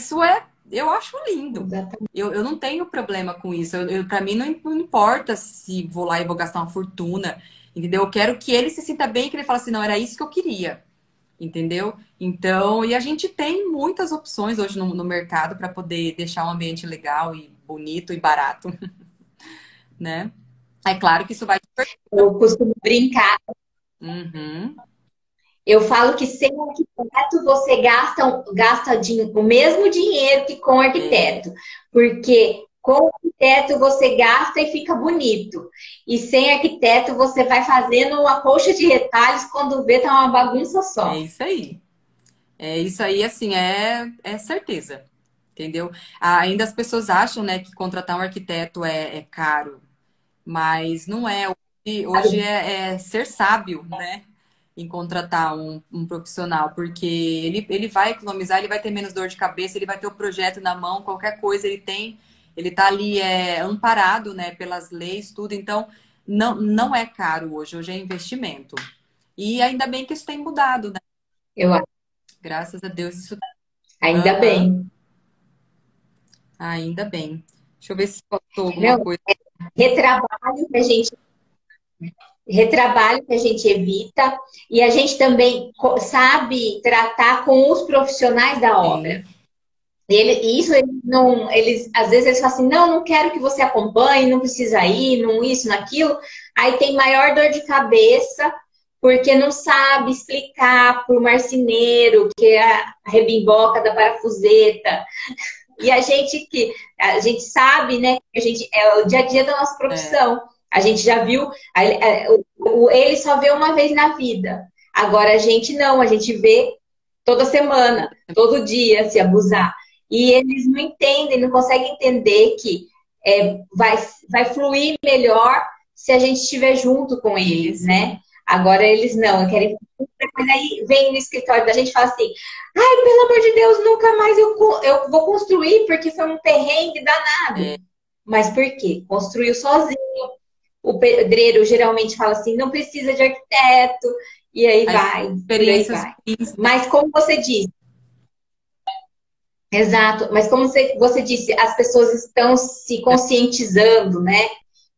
eu acho lindo. Exatamente. Eu não tenho problema com isso. Para mim, não importa se vou lá e vou gastar uma fortuna. Entendeu? Eu quero que ele se sinta bem, que ele fale assim, não, era isso que eu queria. Entendeu? Então, e a gente tem muitas opções hoje no mercado para poder deixar um ambiente legal e bonito e barato, né? É claro que isso vai. Eu costumo brincar. Uhum. Eu falo que sem arquiteto você gasta o mesmo dinheiro que com arquiteto. Porque com arquiteto você gasta e fica bonito. E sem arquiteto você vai fazendo uma colcha de retalhos, quando vê tá uma bagunça É só. isso aí. É isso aí, assim, é certeza. Entendeu? Ainda as pessoas acham, né, que contratar um arquiteto é caro, mas não é. Hoje é ser sábio, né? Em contratar um profissional, porque ele vai economizar, ele vai ter menos dor de cabeça, ele vai ter o projeto na mão, qualquer coisa ele tem, ele tá ali amparado, né, pelas leis, tudo, então não é caro hoje é investimento. E ainda bem que isso tem mudado, né? Eu acho. Graças a Deus isso. Ainda Aham, bem. ainda bem. Deixa eu ver se faltou alguma Não, coisa. retrabalho que a gente retrabalho que a gente evita e a gente também sabe tratar com os profissionais da obra. Sim, Isso eles não, eles às vezes eles falam assim, não quero que você acompanhe, não precisa ir, não isso, naquilo. Aí tem maior dor de cabeça porque não sabe explicar para o marceneiro que é a rebimboca da parafuseta. E a gente sabe, né? Que a gente é o dia a dia da nossa profissão. A gente já viu, ele só vê uma vez na vida. Agora a gente não, a gente vê toda semana, todo dia, se abusar. E eles não entendem, não conseguem entender que vai fluir melhor se a gente estiver junto com eles, isso. né? Agora eles não, querem. Mas aí vem no escritório da gente e fala assim: ai, pelo amor de Deus, nunca mais eu vou construir porque foi um perrengue danado. Mas por quê? Construiu sozinho. O pedreiro geralmente fala assim: não precisa de arquiteto, e aí As vai, por aí experiências vai. ruins, né? Mas como você disse, exato, mas como você disse, as pessoas estão se conscientizando, né?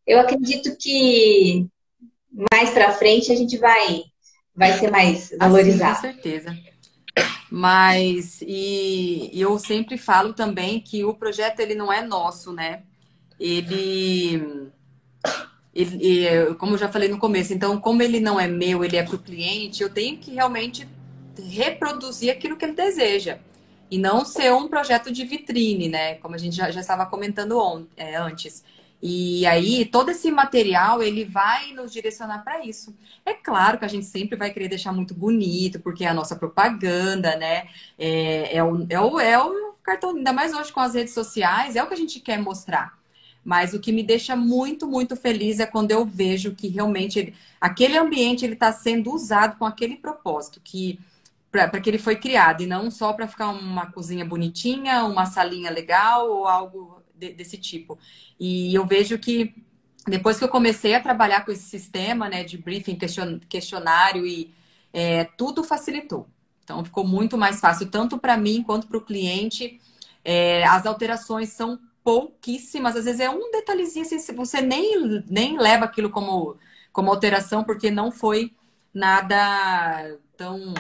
Eu acredito que mais para frente a gente vai ser mais Assim, com valorizado. certeza. Mas, e eu sempre falo também que o projeto ele não é nosso, né? Ele, como eu já falei no começo, então, como ele não é meu, ele é para o cliente, eu tenho que realmente reproduzir aquilo que ele deseja. E não ser um projeto de vitrine, né? Como a gente já estava comentando antes. E aí, todo esse material, ele vai nos direcionar para isso. É claro que a gente sempre vai querer deixar muito bonito, porque é a nossa propaganda, né? É o cartão, ainda mais hoje com as redes sociais, é o que a gente quer mostrar. Mas o que me deixa muito, muito feliz é quando eu vejo que realmente aquele ambiente ele está sendo usado com aquele propósito, que para que ele foi criado, e não só para ficar uma cozinha bonitinha, uma salinha legal ou algo desse tipo. E eu vejo que depois que eu comecei a trabalhar com esse sistema, né, de briefing, questionário e tudo facilitou. Então ficou muito mais fácil, tanto para mim quanto para o cliente. As alterações são pouquíssimas, às vezes é um detalhezinho, assim, se você nem leva aquilo como alteração, porque não foi nada tão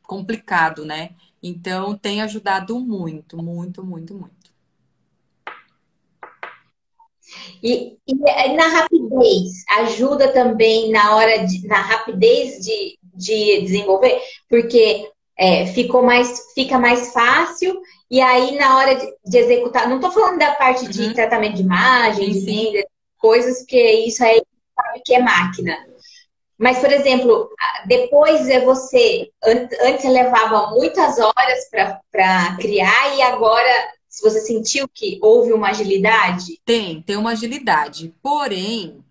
complicado, né? Então tem ajudado muito, muito, muito, muito. E na rapidez, ajuda também na rapidez de desenvolver, porque fica mais fácil, e aí na hora de executar, não estou falando da parte de Uhum. tratamento de imagem, Sim, de sim. render, coisas, porque isso aí sabe que é máquina. Mas, por exemplo, depois antes você levava muitas horas para criar, e agora, se você sentiu que houve uma agilidade? Tem uma agilidade. Porém,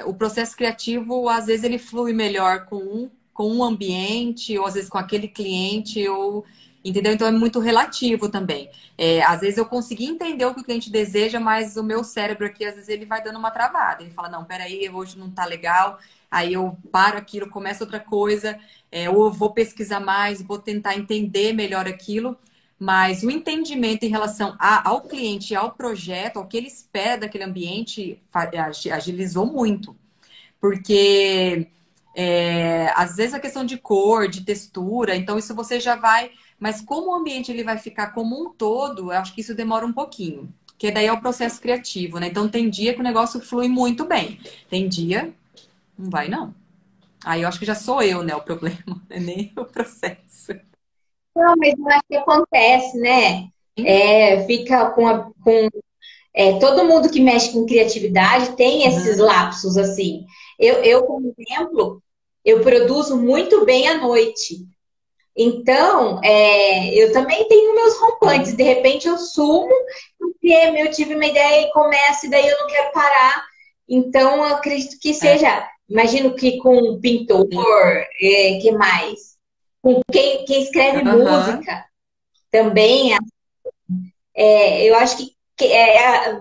o processo criativo, às vezes, ele flui melhor com um ambiente, ou às vezes com aquele cliente, ou entendeu? Então é muito relativo também. Às vezes eu consegui entender o que o cliente deseja, mas o meu cérebro aqui, às vezes, ele vai dando uma travada. Ele fala, não, peraí, hoje não tá legal. Aí eu paro aquilo, começo outra coisa, ou eu vou pesquisar mais, vou tentar entender melhor aquilo. Mas o entendimento em relação ao cliente, ao projeto, ao que ele espera daquele ambiente, agilizou muito. Porque às vezes a questão de cor, de textura, então isso você já vai. Mas como o ambiente ele vai ficar como um todo, eu acho que isso demora um pouquinho. Que daí é o processo criativo, né? Então tem dia que o negócio flui muito bem. Tem dia, não vai, não. Aí eu acho que já sou eu, né, o problema, não é nem o processo. Não, mas eu acho que acontece, né? Fica todo mundo que mexe com criatividade tem esses Uhum. lapsos assim. Como exemplo, eu produzo muito bem à noite. Então, eu também tenho meus rompantes. Sim. De repente eu sumo, porque eu tive uma ideia e começo, e daí eu não quero parar. Então, eu acredito que É, seja. Imagino que com um pintor, sim. que mais? Com quem escreve Aham. música também, eu acho que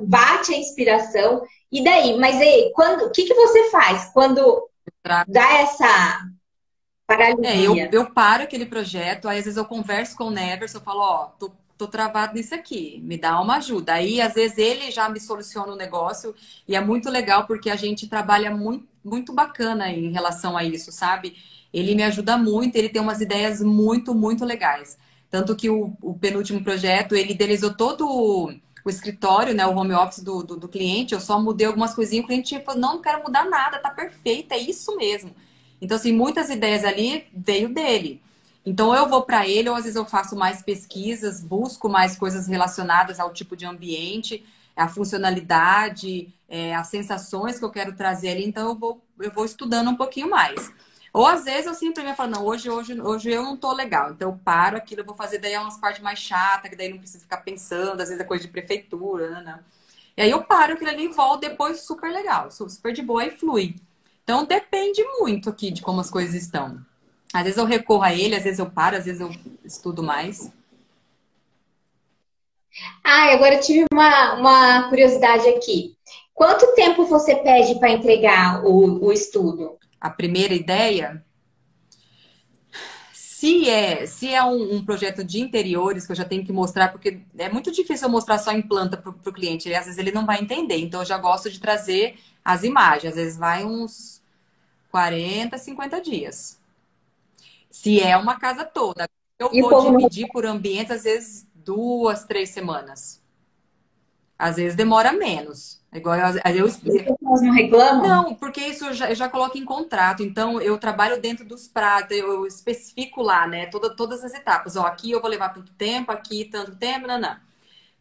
bate a inspiração. E daí? Mas aí, o que que você faz quando dá essa paralisia? Eu paro aquele projeto, aí às vezes eu converso com o Nevers, eu falo, ó, tô travado nisso aqui, me dá uma ajuda. Aí às vezes ele já me soluciona o negócio e é muito legal porque a gente trabalha muito, muito bacana em relação a isso, sabe? Ele me ajuda muito, ele tem umas ideias muito, muito legais. Tanto que o penúltimo projeto, ele idealizou todo o escritório, né, o home office do cliente, eu só mudei algumas coisinhas, o cliente falou, não quero mudar nada, tá perfeito, é isso mesmo. Então, assim, muitas ideias ali veio dele. Então, eu vou para ele, ou às vezes eu faço mais pesquisas, busco mais coisas relacionadas ao tipo de ambiente, a funcionalidade, as sensações que eu quero trazer ali. Então, eu vou estudando um pouquinho mais. Ou às vezes eu simplesmente falo, não, hoje eu não tô legal. Então, eu paro aquilo, eu vou fazer daí umas partes mais chatas, que daí não precisa ficar pensando, às vezes é coisa de prefeitura, né? E aí eu paro aquilo ali e volto depois super legal, super de boa e flui. Então depende muito aqui de como as coisas estão. Às vezes eu recorro a ele, às vezes eu paro, às vezes eu estudo mais. Agora eu tive uma curiosidade aqui. Quanto tempo você pede para entregar o estudo? A primeira ideia, se é um projeto de interiores que eu já tenho que mostrar, porque é muito difícil eu mostrar só em planta para o cliente, às vezes ele não vai entender. Então eu já gosto de trazer as imagens, às vezes vai uns 40, 50 dias. Se é uma casa toda. Eu E o vou povo não, dividir por ambientes, às vezes 2, 3 semanas. Às vezes demora menos. Igual as pessoas não reclamam? não, porque isso eu já coloco em contrato. Então, eu trabalho dentro dos prazos, eu especifico lá, né? Todas as etapas. Ó, aqui eu vou levar tanto tempo, aqui tanto tempo, não, não.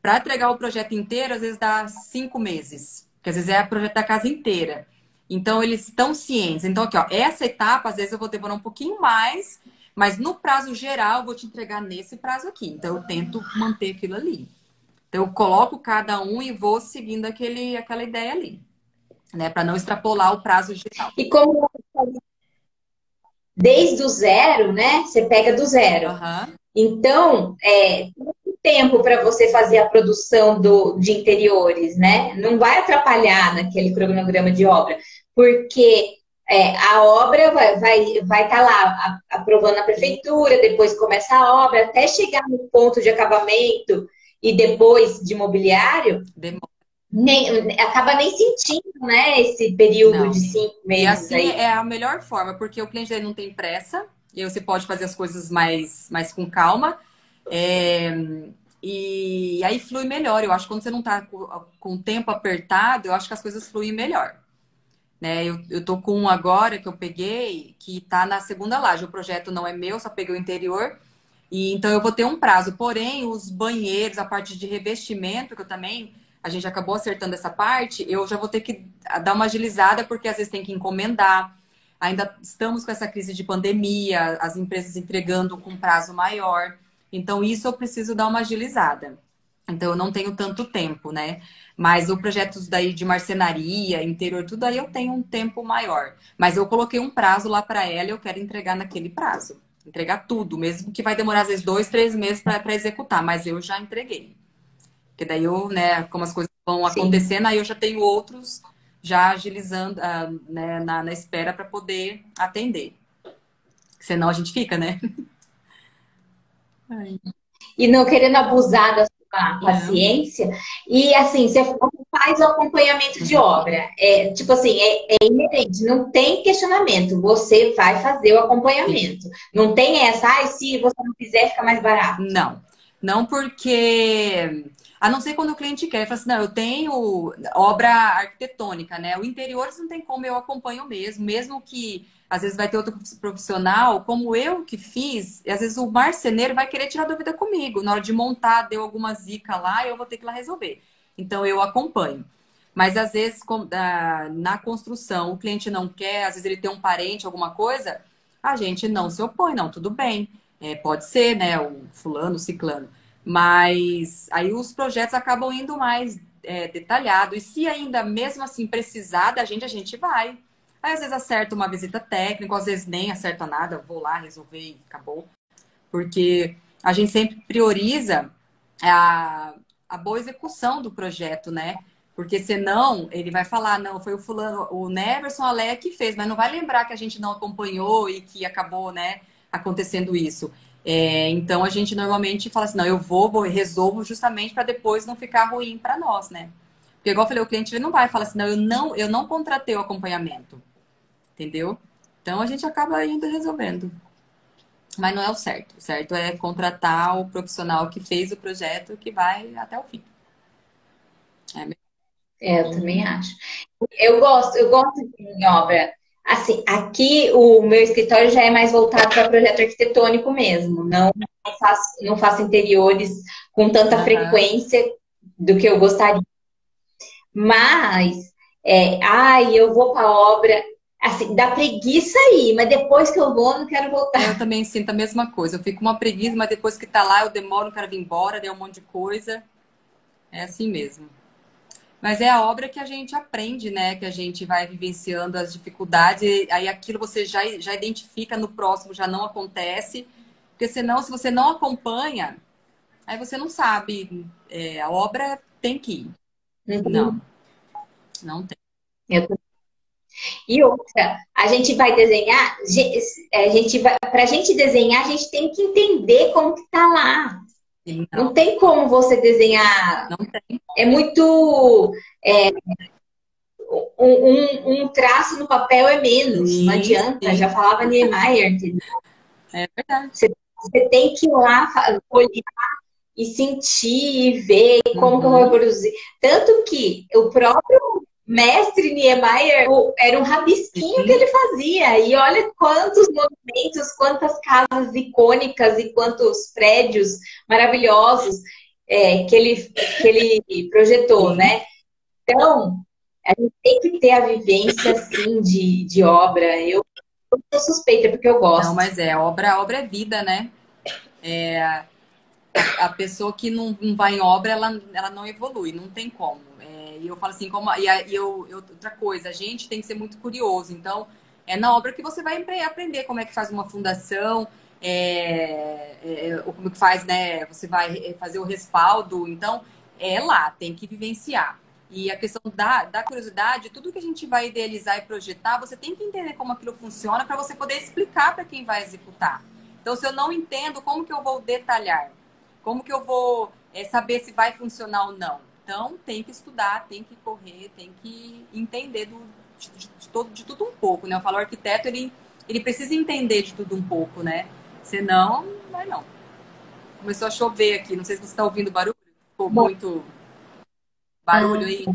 Para entregar o projeto inteiro, às vezes dá 5 meses. Que às vezes é o projeto da casa inteira. Então, eles estão cientes. Então, aqui, ó, essa etapa, às vezes eu vou demorar um pouquinho mais, mas no prazo geral, eu vou te entregar nesse prazo aqui. Então, eu tento manter aquilo ali. Então, eu coloco cada um e vou seguindo aquela ideia ali, né? Para não extrapolar o prazo geral. E como desde o zero, né? Você pega do zero. Aham. Então, muito tempo para você fazer a produção de interiores, né? Não vai atrapalhar naquele cronograma de obra, porque a obra vai estar lá aprovando a Sim, prefeitura, depois começa a obra, até chegar no ponto de acabamento e depois de mobiliário, demora. acaba nem sentindo, né, esse período de Não. 5 meses Assim aí. é a melhor forma, porque o cliente ele não tem pressa, e aí você pode fazer as coisas mais com calma. É, e aí flui melhor. Eu acho que quando você não está com o tempo apertado, eu acho que as coisas fluem melhor. né? Eu tô com um agora que eu peguei, que tá na segunda laje. O projeto não é meu, só peguei o interior. E então eu vou ter um prazo. Porém, os banheiros, a parte de revestimento, que eu também, a gente acabou acertando essa parte, eu já vou ter que dar uma agilizada, porque às vezes tem que encomendar. Ainda estamos com essa crise de pandemia, as empresas entregando com prazo maior. Então, isso eu preciso dar uma agilizada. Então, eu não tenho tanto tempo, né? Mas o projeto daí de marcenaria, interior, tudo aí eu tenho um tempo maior. Mas eu coloquei um prazo lá para ela e eu quero entregar naquele prazo. Entregar tudo, mesmo que vai demorar às vezes 2, 3 meses para executar, mas eu já entreguei. Porque daí eu, né, como as coisas vão Sim. acontecendo, aí eu já tenho outros já agilizando, né, na espera para poder atender. Senão a gente fica, né? Ai, E não querendo abusar da sua não. paciência. E assim, você faz o acompanhamento de obra. É, tipo assim, é inerente, não tem questionamento. Você vai fazer o Sim. acompanhamento. Não tem essa, ai, se você não fizer, fica mais barato. Não. Não porque. A não ser quando o cliente quer. Ele fala assim, não, eu tenho obra arquitetônica, né? O interior não tem como, eu acompanho mesmo. Mesmo que às vezes vai ter outro profissional, como eu que fiz, e às vezes o marceneiro vai querer tirar dúvida comigo. Na hora de montar, deu alguma zica lá, eu vou ter que ir lá resolver. Então eu acompanho. Mas às vezes na construção o cliente não quer, às vezes ele tem um parente, alguma coisa, a gente não se opõe, não, tudo bem. É, pode ser, né, o fulano, o ciclano. Mas aí os projetos acabam indo mais detalhado. E se ainda mesmo assim precisar da gente, a gente vai. Aí às vezes acerta uma visita técnica, às vezes nem acerta nada, vou lá resolver e acabou. Porque a gente sempre prioriza a, a boa execução do projeto, né? Porque senão ele vai falar, não, foi o fulano, o Neverson Alé que fez, mas não vai lembrar que a gente não acompanhou e que acabou, né, acontecendo isso. Então a gente normalmente fala assim, não, eu vou resolvo justamente para depois não ficar ruim para nós, né? Porque igual eu falei, o cliente ele não vai falar assim, não, eu não contratei o acompanhamento, entendeu? Então a gente acaba indo resolvendo. Mas não é o certo. O certo é contratar o profissional que fez o projeto que vai até o fim. É mesmo. É, eu também Uhum. acho. Eu gosto de obra. Assim, aqui o meu escritório já é mais voltado para projeto arquitetônico mesmo. Não faço interiores com tanta Aham. frequência do que eu gostaria. Mas, eu vou para obra. Assim, dá preguiça aí, mas depois que eu vou, não quero Eu voltar. também sinto a mesma coisa. Eu fico com uma preguiça, mas depois que tá lá, eu demoro, não quero vir embora, deu um monte de coisa. É assim mesmo. Mas é a obra que a gente aprende, né? Que a gente vai vivenciando as dificuldades, e aí aquilo você já identifica no próximo, já não acontece. Porque senão, se você não acompanha, aí você não sabe. A obra tem que ir. Não, não tem. E outra, a gente vai desenhar, para a gente desenhar, a gente tem que entender como que tá lá. Não, Não tem como você desenhar. não tem. É muito. Um traço no papel é menos, não Sim, adianta. Já sim. falava Niemeyer, entendeu? É verdade. Você tem que ir lá olhar e sentir e ver como que eu vou Uhum. reproduzir. Tanto que o próprio mestre Niemeyer era um rabisquinho que Sim, ele fazia. E olha quantos monumentos, quantas casas icônicas e quantos prédios maravilhosos que ele projetou, sim. né? Então, a gente tem que ter a vivência, assim, de obra. Eu sou suspeita, porque eu Não, gosto. mas obra é vida, né? A pessoa que não vai em obra, ela não evolui, não tem como. E eu falo assim, outra coisa, a gente tem que ser muito curioso. Então, é na obra que você vai aprender como é que faz uma fundação, ou como que faz, né? Você vai fazer o respaldo. Então, é lá, tem que vivenciar. E a questão da curiosidade, tudo que a gente vai idealizar e projetar, você tem que entender como aquilo funciona para você poder explicar para quem vai executar. Então, se eu não entendo, como que eu vou detalhar? Como que eu vou saber se vai funcionar ou não? Então, tem que estudar, tem que correr, tem que entender de tudo um pouco, né? Eu falo, o arquiteto, ele precisa entender de tudo um pouco, né? Senão, não vai não. Começou a chover aqui, não sei se você está ouvindo barulho. Ficou Bom, muito barulho aí.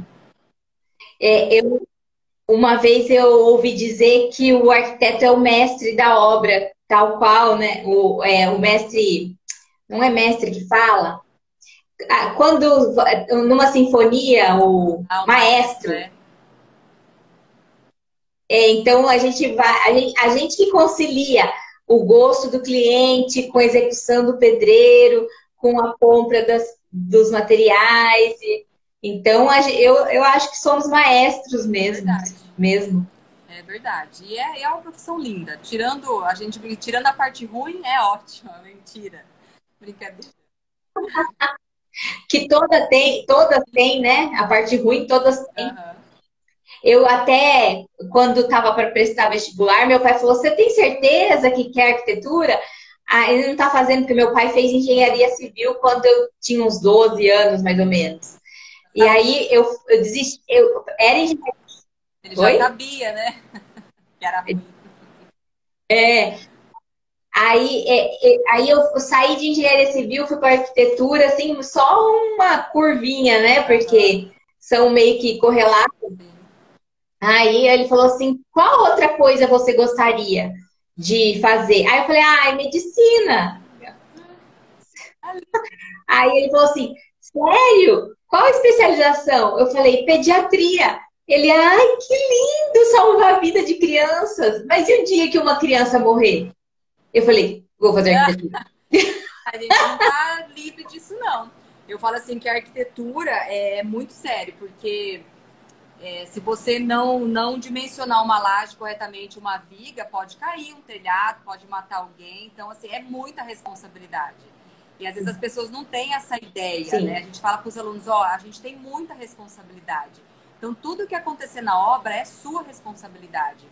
eu Uma vez eu ouvi dizer que o arquiteto é o mestre da obra, tal qual, né? O mestre, não é mestre que fala? Ah, quando numa sinfonia, o Ah, o maestro, maestro. é. Então a gente que concilia o gosto do cliente com a execução do pedreiro, com a compra dos materiais. Então eu acho que somos maestros É mesmo, verdade. mesmo. É verdade. E é uma profissão linda. Tirando a parte ruim, é ótima. Mentira. Brincadeira. Que todas têm, né? A parte ruim, todas têm. Aham. Eu até, quando estava para prestar vestibular, meu pai falou: Você tem certeza que quer arquitetura? Ah, ele não está fazendo, porque meu pai fez engenharia civil quando eu tinha uns 12 anos, mais ou menos. E Sabia. aí eu desisti, eu era engenharia. Ele já Oi? sabia, né? Que era ruim. É, aí eu saí de engenharia civil, fui para arquitetura, assim, só uma curvinha, né? Aham. Porque são meio que correlatos. Sim. Aí ele falou assim: qual outra coisa você gostaria de fazer? Aí eu falei: ah, é medicina. Aí ele falou assim: sério? Qual a especialização? Eu falei: pediatria. Ele: ai, que lindo salvar a vida de crianças. Mas e o dia que uma criança morrer? Eu falei: vou fazer arquitetura. A gente não tá livre disso, não. Eu falo assim que a arquitetura é muito sério, porque se você não dimensionar uma laje corretamente, uma viga, pode cair um telhado, pode matar alguém. Então, assim, é muita responsabilidade. E às vezes as pessoas não têm essa ideia, né? A Sim, gente fala para os alunos, ó, a gente tem muita responsabilidade. Então, tudo que acontecer na obra é sua responsabilidade.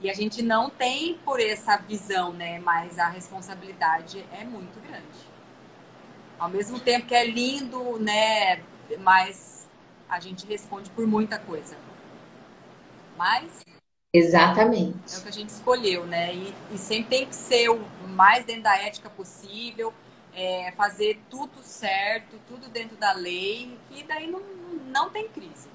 E a gente não tem por essa visão, né? Mas a responsabilidade é muito grande. Ao mesmo tempo que é lindo, né? Mas a gente responde por muita coisa. Mas é o exatamente. que a gente escolheu, né? E sempre tem que ser o mais dentro da ética possível, fazer tudo certo, tudo dentro da lei, que daí não tem crise.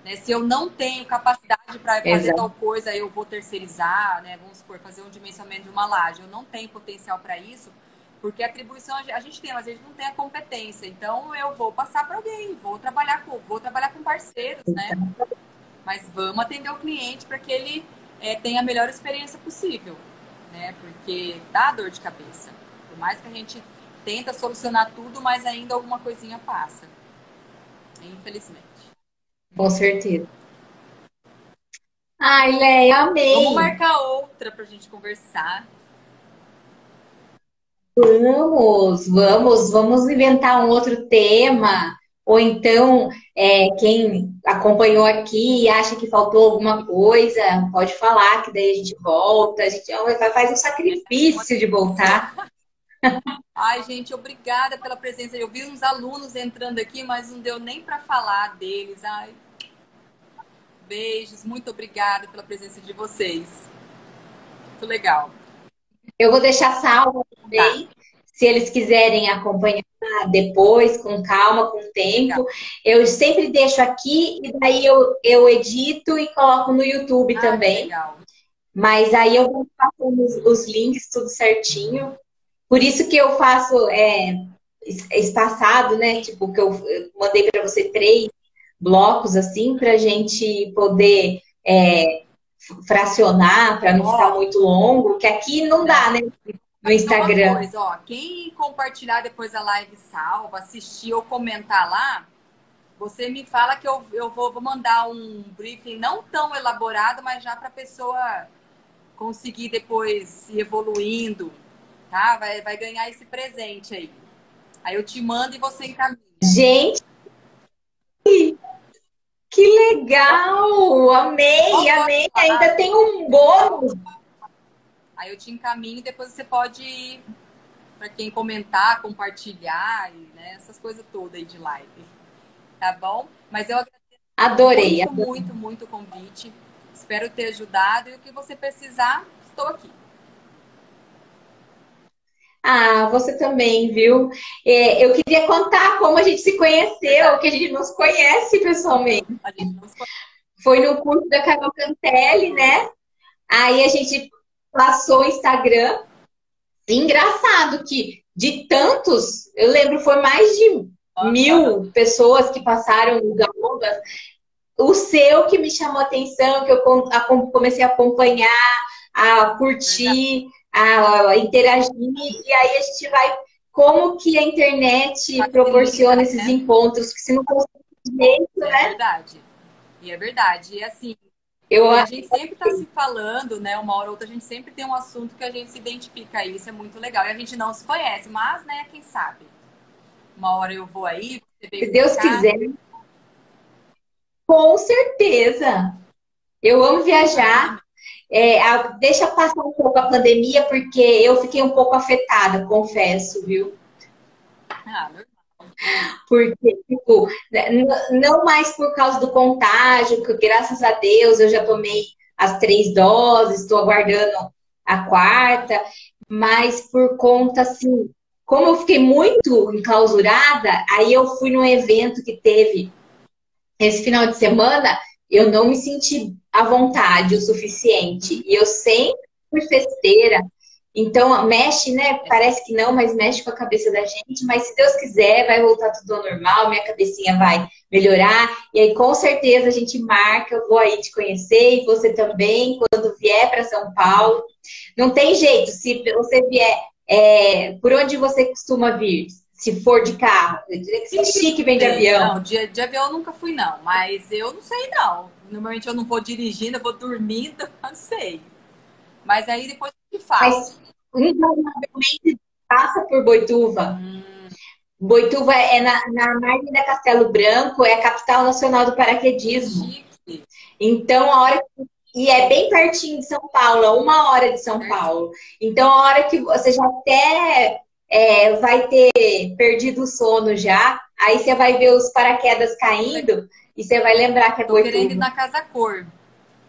Né? Se eu não tenho capacidade para fazer tal Exato. coisa, eu vou terceirizar, né? Vamos supor, fazer um dimensionamento de uma laje. Eu não tenho potencial para isso, porque a atribuição a gente tem, mas a gente não tem a competência. Então eu vou passar para alguém, vou trabalhar com parceiros, né? Mas vamos atender o cliente para que ele tenha a melhor experiência possível, né? Porque dá dor de cabeça. Por mais que a gente tenta solucionar tudo, mas ainda alguma coisinha passa. Infelizmente. Com certeza. Ai, Leia, Vamos amei. marcar outra para a gente conversar. Vamos inventar um outro tema. Ou então, quem acompanhou aqui e acha que faltou alguma coisa, pode falar, que daí a gente volta. A gente faz um Uma sacrifício de delícia. voltar. Ai, gente, obrigada pela presença. Eu vi uns alunos entrando aqui, mas não deu nem para falar deles. Ai, beijos, muito obrigada pela presença de vocês. Muito legal. Eu vou deixar salvo Tá, também, se eles quiserem acompanhar depois, com calma, com legal. tempo. Eu sempre deixo aqui e daí eu edito e coloco no YouTube Ah, que também. legal. Mas aí eu vou passando os links tudo certinho. Por isso que eu faço espaçado, né? Tipo, que eu mandei para você 3 blocos assim, para a gente poder fracionar, para não ficar Ó, muito longo, que aqui não dá, não. né? No Fazer uma Instagram. coisa, ó. Quem compartilhar depois a live salva, assistir ou comentar lá, você me fala que eu vou mandar um briefing não tão elaborado, mas já para a pessoa conseguir depois ir evoluindo, tá? Vai ganhar esse presente aí. Aí eu te mando e você encaminha. Gente, que legal! Amei, Qual amei. a Ainda live? tem um bônus. Aí eu te encaminho e depois você pode ir para quem comentar, compartilhar, e, né, essas coisas todas aí de live. Tá bom? Mas eu agradeço Adorei. muito, muito, muito o convite. Espero ter ajudado e o que você precisar, estou aqui. Ah, você também, viu? Eu queria contar como a gente se conheceu, Verdade. que a gente não se conhece pessoalmente. A gente não se conhece. Foi no curso da Carol Cantelli, né? Aí a gente passou o Instagram. Engraçado que de tantos, eu lembro, foi mais de Aham. 1.000 pessoas que passaram no Gaondas. O seu que me chamou a atenção, que eu comecei a acompanhar, a Verdade. curtir, a interagir, e aí a gente vai. Como que a internet Facilita, proporciona esses né? encontros, que se não fosse jeito, É né? verdade. E é verdade. E assim, Eu, e a gente sempre está se falando, né? Uma hora ou outra a gente sempre tem um assunto que a gente se identifica aí. Isso é muito legal. E a gente não se conhece, mas, né, quem sabe? Uma hora eu vou aí, você se veio pra Deus cá. quiser, com certeza. Eu amo viajar. Imagina. Deixa passar um pouco a pandemia, porque eu fiquei um pouco afetada, confesso, viu? Ah, normal. Porque, tipo, né, não mais por causa do contágio, que graças a Deus eu já tomei as 3 doses, estou aguardando a quarta, mas por conta, assim, como eu fiquei muito enclausurada, aí eu fui num evento que teve esse final de semana, eu não me senti à vontade o Entendi. suficiente. Uhum. E eu sempre fui festeira. Então, mexe, né? Parece que não, mas mexe com a cabeça da gente. Mas se Deus quiser, vai voltar tudo ao normal, minha cabecinha vai melhorar. E aí, com certeza, a gente marca. Eu vou aí te conhecer e você também, quando vier para São Paulo. Não tem jeito, se você vier, por onde você costuma vir? Se for de carro, eu diria que você é chique, vem de Sei. avião. Não, de avião eu nunca fui, não. Mas eu não sei, não. Normalmente eu não vou dirigindo, eu vou dormindo, eu não sei. Mas aí depois eu te falo. Mas invariavelmente passa por Boituva. Hum, Boituva é na margem da Castelo Branco, é a capital nacional do que paraquedismo. chique. Então, e é bem pertinho de São Paulo, é 1 hora de São Certinho. Paulo. Então, a hora que você já até vai ter perdido o sono já, aí você vai ver os paraquedas caindo e você vai lembrar que é Tô querendo ir Boituva. na Casa Cor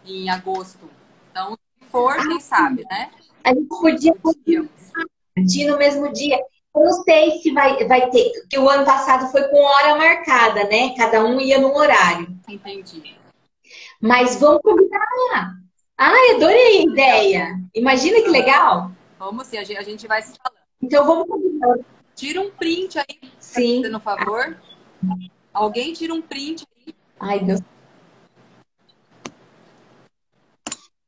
em agosto. Então, se for, quem sabe, né? A gente podia Podíamos. de ir no mesmo dia. Eu não sei se vai ter, porque o ano passado foi com hora marcada, né? Cada um ia num horário. Entendi. Mas vamos combinar. Ai, adorei a Legal. ideia. Imagina que Aham. legal. Vamos sim, a gente vai se falando. Então vamos combinar. Tira um print aí, fazendo Sim. um favor. Alguém tira um print aí. Ai, Deus.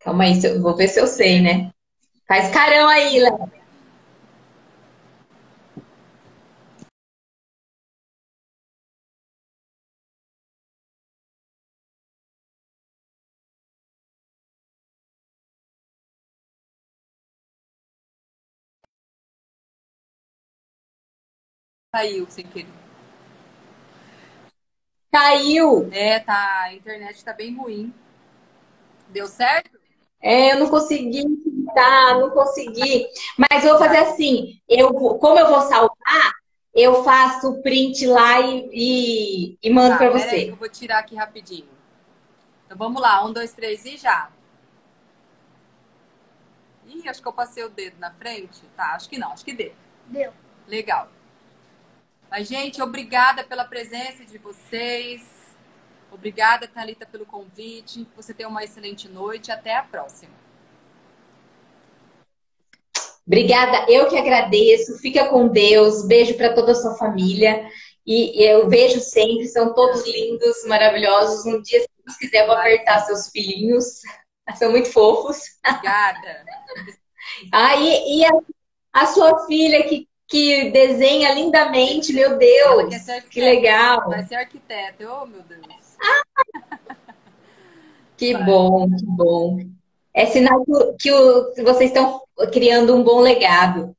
Calma aí, vou ver se eu sei, né? Faz carão aí, Léo. Saiu sem querer. Caiu. É, tá. A internet tá bem ruim. Deu certo? Eu não consegui, tá? Não consegui. Mas eu vou fazer Já. assim. Como eu vou salvar, eu faço o print lá e mando Tá, para pera aí que eu você. vou tirar aqui rapidinho. Então vamos lá, um, dois, três e já. Ih, acho que eu passei o dedo na frente. Tá, acho que não, acho que deu. Deu. Legal. Mas, gente, obrigada pela presença de vocês. Obrigada, Thalita, pelo convite. Você tenha uma excelente noite. Até a próxima. Obrigada, eu que agradeço. Fica com Deus. Beijo para toda a sua família. E eu vejo sempre, são todos lindos, maravilhosos. Um dia, se Deus quiser, eu vou Vai apertar sim. seus filhinhos. São muito fofos. Obrigada. Ah, a sua filha que desenha lindamente, meu Ela quer ser Deus, que arquiteta. Vai legal. ser arquiteta. Oh, meu Deus. Que Vai. bom, que bom. É sinal que vocês estão criando um bom legado.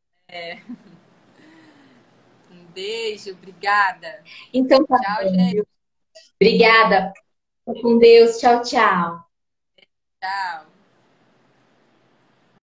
Um beijo. Obrigada. Então tá Tchau, bom, gente. viu? Obrigada. Fica com Deus. Tchau, tchau. Tchau.